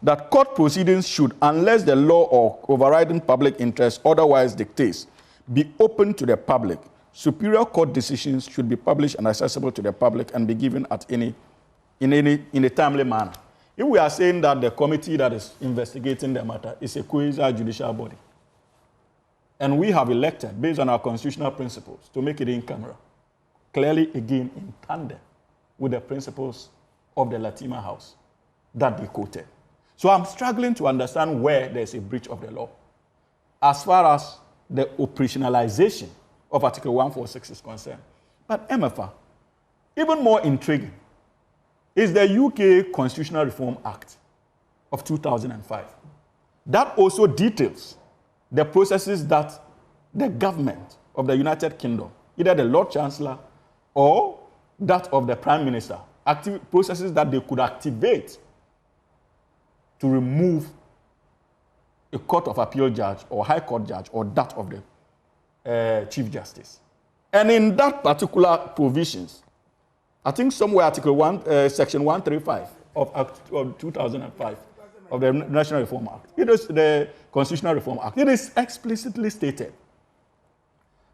that court proceedings should, unless the law or overriding public interest otherwise dictates, be open to the public. Superior court decisions should be published and accessible to the public and be given in a timely manner. If we are saying that the committee that is investigating the matter is a quasi-judicial body, and we have elected, based on our constitutional principles, to make it in camera, clearly again in tandem with the principles of the Latima House that they quoted. So I'm struggling to understand where there's a breach of the law. As far as the operationalization of Article 146 is concerned. But MFA, even more intriguing, is the UK Constitutional Reform Act of 2005. That also details the processes that the government of the United Kingdom, either the Lord Chancellor or that of the Prime Minister, processes that they could activate to remove a Court of Appeal judge or High Court judge or that of the Chief Justice. And in that particular provisions, I think somewhere Article 1, Section 135 of 2005 of the National Reform Act, it is the Constitutional Reform Act, it is explicitly stated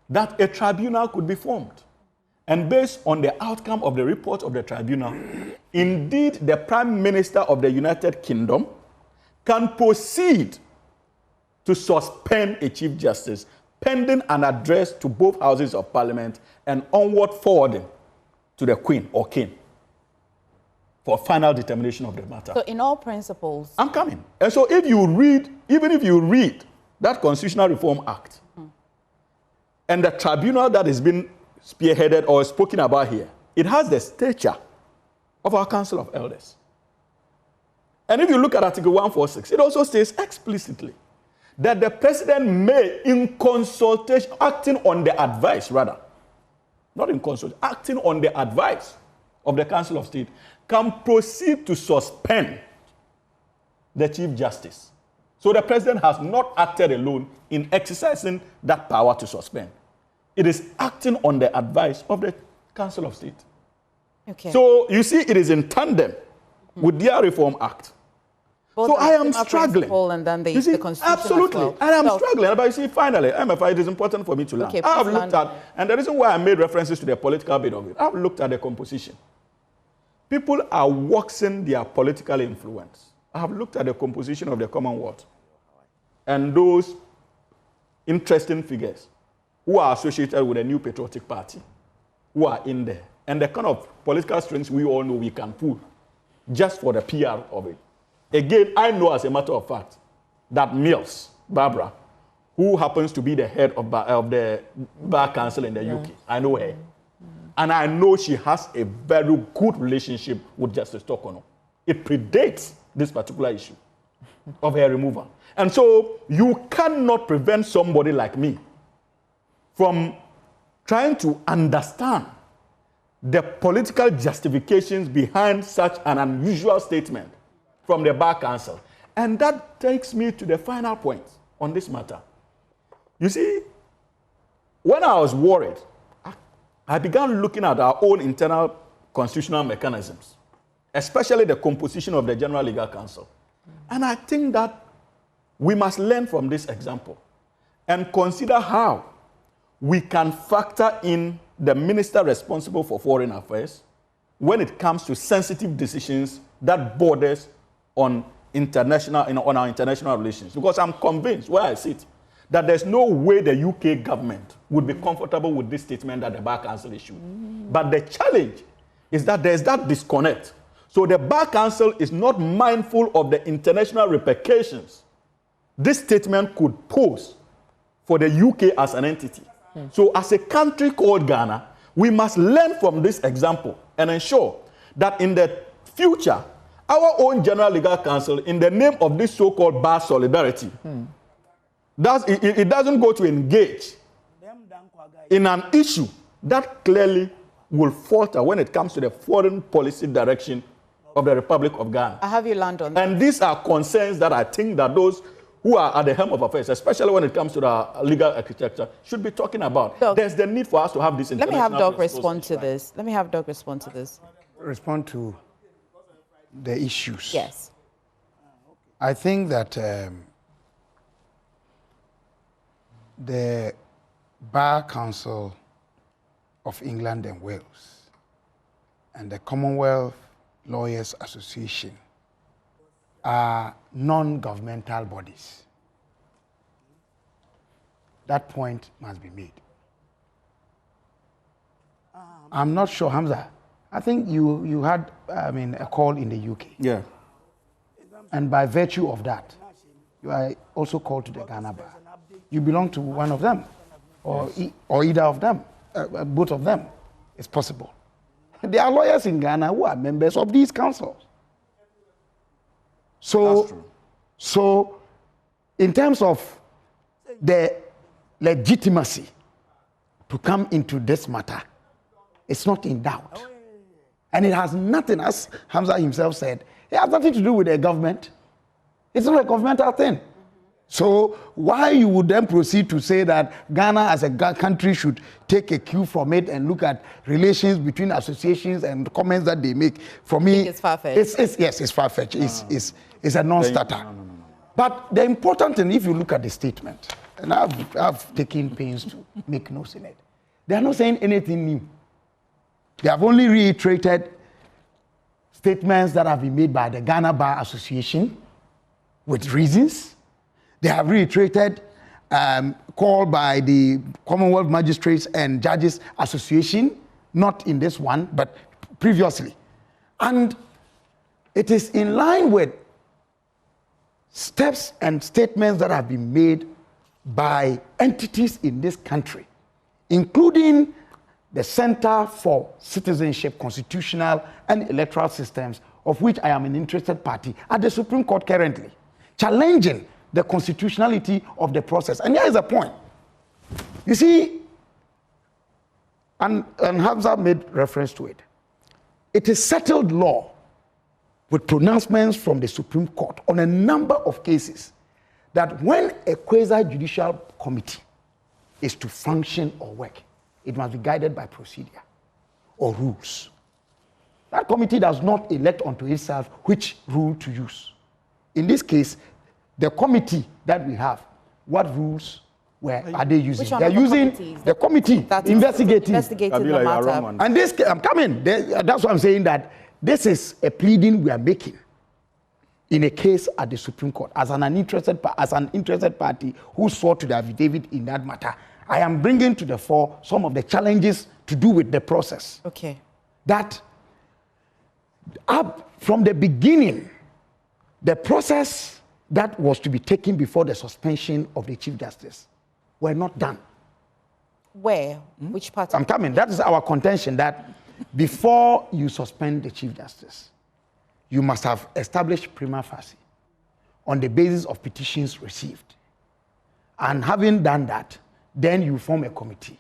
that a tribunal could be formed. And based on the outcome of the report of the tribunal, indeed the Prime Minister of the United Kingdom can proceed to suspend a Chief Justice pending an address to both houses of Parliament and onward forwarding to the Queen or King for final determination of the matter. So in all principles... I'm coming. And so if you read, even if you read that Constitutional Reform Act, and the tribunal that has been spearheaded or spoken about here, it has the stature of our Council of Elders. And if you look at Article 146, it also says explicitly that the president may, in consultation, acting on the advice, rather, not in consultation, acting on the advice of the Council of State, can proceed to suspend the Chief Justice. So the president has not acted alone in exercising that power to suspend. It is acting on the advice of the Council of State. Okay. So you see, it is in tandem with their Reform Act. Both so I am struggling. And then the Constitution absolutely. as well. And I'm struggling. But you see, finally, MFI, it is important for me to learn. Okay, I have looked at, and the reason why I made references to the political bit of it, I've looked at the composition. People are waxing their political influence. I have looked at the composition of the Commonwealth and those interesting figures who are associated with the New Patriotic Party, who are in there, and the kind of political strings we all know we can pull just for the PR of it. Again, I know as a matter of fact that Mills, Barbara, who happens to be the head of the Bar Council in the UK, I know her. And I know she has a very good relationship with Justice Tokono. It predates this particular issue of her removal. And so you cannot prevent somebody like me from trying to understand the political justifications behind such an unusual statement from the Bar Council. And that takes me to the final point on this matter. You see, when I was worried, I began looking at our own internal constitutional mechanisms, especially the composition of the General Legal Council. And I think that we must learn from this example and consider how we can factor in the minister responsible for foreign affairs when it comes to sensitive decisions that borders on our international relations. Because I'm convinced, where I sit, that there's no way the UK government would be comfortable with this statement that the Bar Council issued. But the challenge is that there's that disconnect. So the Bar Council is not mindful of the international repercussions this statement could pose for the UK as an entity. So as a country called Ghana, we must learn from this example and ensure that in the future, our own General Legal Council, in the name of this so-called bar solidarity, it doesn't go to engage in an issue that clearly will falter when it comes to the foreign policy direction of the Republic of Ghana. I have you land on that. And these are concerns that I think that those who are at the helm of affairs, especially when it comes to the legal architecture, should be talking about. Doug, there's the need for us to have this let me have Doug respond to right? this. Let me have Doug respond to this. Respond to the issues. Yes. I think that the Bar Council of England and Wales and the Commonwealth Lawyers Association are non-governmental bodies. That point must be made. I'm not sure, Hamza. I think you had, a call in the UK. Yeah. And by virtue of that, you are also called to the Ghana Bar. You belong to one of them, or, yes. Or either of them, both of them. It's possible. There are lawyers in Ghana who are members of these councils. So in terms of the legitimacy to come into this matter, it's not in doubt. And it has nothing, as Hamza himself said, it has nothing to do with the government. It's not a governmental thing. So why you would then proceed to say that Ghana as a country should take a cue from it and look at relations between associations and comments that they make, for me, it's far-fetched. Yes, it's far-fetched. It's a non-starter. No. But the important thing, if you look at the statement, and I've taken pains to make notes in it, they are not saying anything new. They have only reiterated statements that have been made by the Ghana Bar Association with reasons. They have reiterated call by the Commonwealth Magistrates and Judges Association, not in this one, but previously. And it is in line with steps and statements that have been made by entities in this country, including the Center for Citizenship, Constitutional and Electoral Systems, of which I am an interested party, at the Supreme Court currently, challenging the constitutionality of the process. And here is the point. You see, and Hamza made reference to it, it is settled law with pronouncements from the Supreme Court on a number of cases that when a quasi-judicial committee is to function or work, it must be guided by procedure or rules. That committee does not elect unto itself which rule to use. In this case, the committee that we have, what rules are they using? They're using the committee investigating the matter. And this, I'm coming. That's why I'm saying that this is a pleading we are making in a case at the Supreme Court as an interested party who sought to the affidavit in that matter. I am bringing to the fore some of the challenges to do with the process. Okay. That up from the beginning, the process that was to be taken before the suspension of the Chief Justice were not done. Where? Which part? I'm coming. That is our contention, that before you suspend the Chief Justice, you must have established prima facie on the basis of petitions received. And having done that, then you form a committee.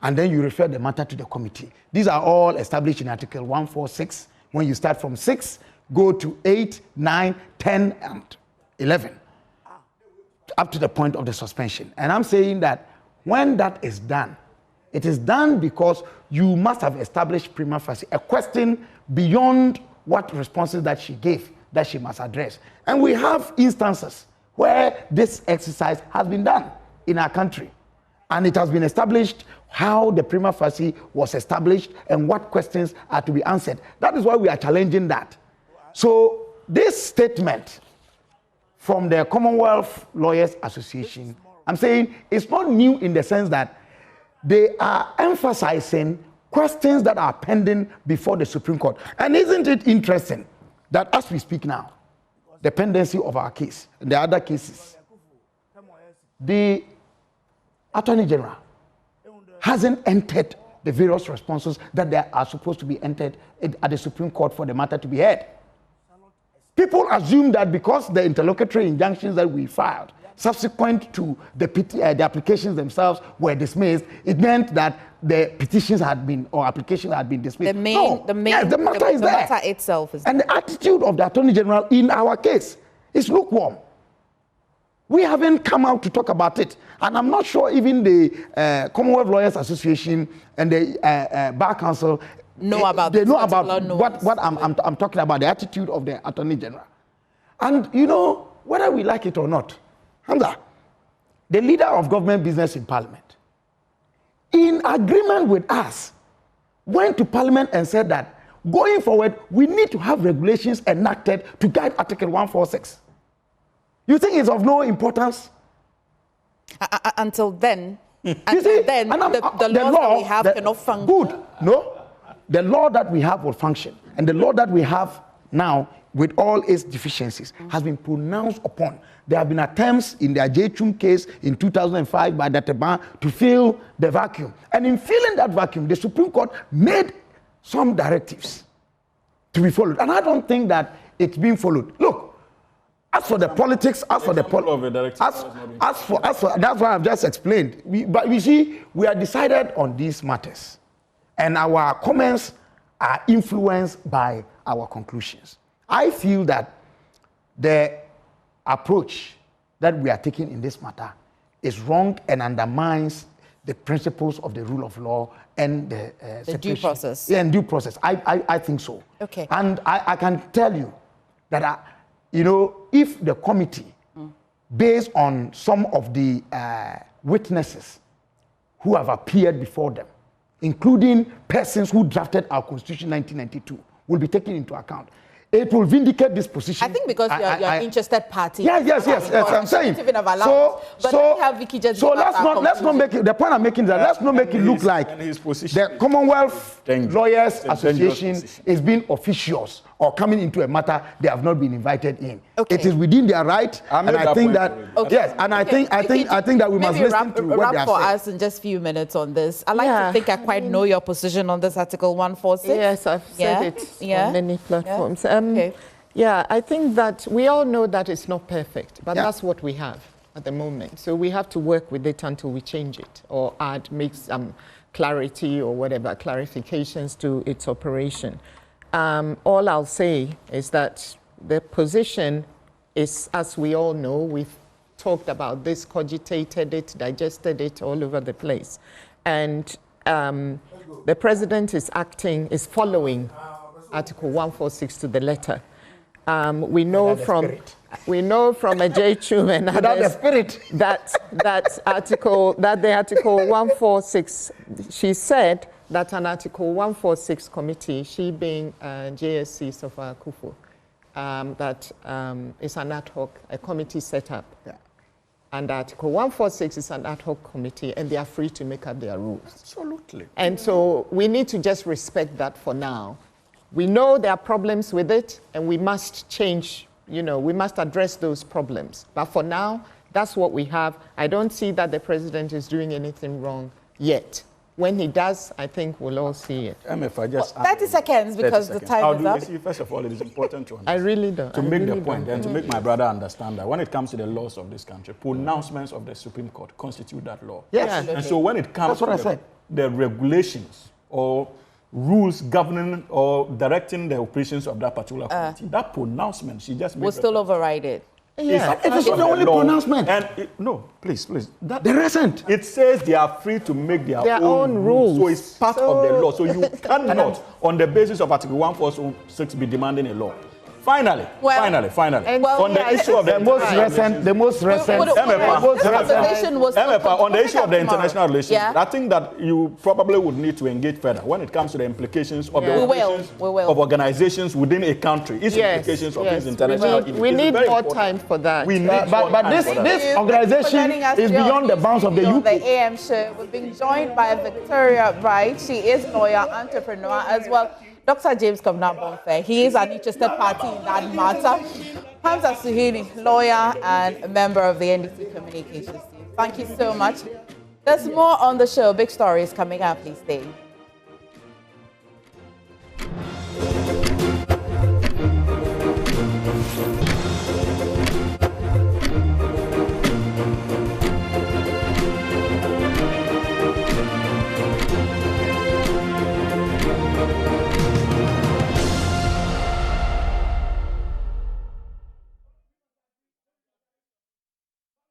And then you refer the matter to the committee. These are all established in Article 146. When you start from 6, go to 8, 9, 10, and 11, up to the point of the suspension. And I'm saying that when that is done, it is done because you must have established prima facie a question beyond what responses that she gave that she must address. And we have instances where this exercise has been done in our country. And it has been established how the prima facie was established and what questions are to be answered. That is why we are challenging that. So this statement from the Commonwealth Lawyers Association, I'm saying it's not new in the sense that they are emphasizing questions that are pending before the Supreme Court. And isn't it interesting that as we speak now, the pendency of our case and the other cases, the Attorney General hasn't entered the various responses that they are supposed to be entered at the Supreme Court for the matter to be heard. People assume that because the interlocutory injunctions that we filed subsequent to the applications themselves were dismissed, it meant that the petitions had been, or applications had been dismissed. The matter is there. The matter itself is there. And the attitude of the Attorney General in our case is lukewarm. We haven't come out to talk about it. And I'm not sure even the Commonwealth Lawyers Association and the Bar Council know about what I'm talking about, the attitude of the Attorney General. And you know, whether we like it or not, Hamza, the leader of government business in Parliament, in agreement with us, went to Parliament and said that going forward, we need to have regulations enacted to guide Article 146. You think it's of no importance? Until then, the law that we have cannot function. Good. No, the law that we have will function. And the law that we have now, with all its deficiencies, has been pronounced upon. There have been attempts in the Ajay case in 2005 by Dr. Ban to fill the vacuum. And in filling that vacuum, the Supreme Court made some directives to be followed. And I don't think that it's being followed. Look, as for the politics, that's why I've just explained. But you see, we are decided on these matters. And our comments are influenced by our conclusions. I feel that the approach that we are taking in this matter is wrong and undermines the principles of the rule of law and the due process. Yeah, and due process. I think so. Okay. And I can tell you that, you know, if the committee, based on some of the witnesses who have appeared before them, including persons who drafted our Constitution 1992, will be taken into account, it will vindicate this position. I think because you're an interested party. Yes. I'm saying. So let's not make it. The point I'm making is that let's not make it look like the Commonwealth Lawyers Association is being officious or coming into a matter they have not been invited in. Okay. It is within their right, and I think that yes, and I think that we must listen to what they are saying. For us in just a few minutes on this. I like to think I quite know your position on this Article 146. Yes, I've said it on many platforms. Yeah, I think that we all know that it's not perfect, but that's what we have at the moment. So we have to work with it until we change it or make some clarity or whatever, clarifications to its operation. All I'll say is that the position is, as we all know, we've talked about this, cogitated it, digested it all over the place. And the president is following Article 146 to the letter. We know from Ajay Chum and others that the Article 146, she said that an Article 146 committee, she being JSC Sofa Kufu, that is an ad hoc, a committee set up. Yeah. And Article 146 is an ad hoc committee, and they are free to make up their rules. Absolutely. And so we need to just respect that for now. We know there are problems with it, and we must change, we must address those problems. But for now, that's what we have. I don't see that the president is doing anything wrong yet. When he does, I think we'll all see it. If I just 30 seconds because the time is up. First of all, it is important to understand. I really don't. To make the point and to make my brother understand that when it comes to the laws of this country, pronouncements of the Supreme Court constitute that law. Yes. And so when it comes to the regulations or rules governing or directing the operations of that particular committee, that pronouncement she just made will still override it. Yeah. It is not the only pronouncement. And no, please. There isn't. It says they are free to make their own rules. So it's part of the law. So you cannot, on the basis of Article 146, be demanding a law. Finally, on the issue of the most recent on the issue of the international relations, I think that you probably would need to engage further when it comes to the implications of the operations of organizations within a country. Its implications of these international we need more time for that. But this organization is beyond the bounds of the UK. The AM show. We've been joined by Victoria Bright. She is lawyer, entrepreneur as well. Dr. James Komna-Bonfair, he is an interested party in that matter. Hamza Suhini, lawyer and a member of the NDC communications team. Thank you so much. There's more on the show. Big stories coming up. Please stay.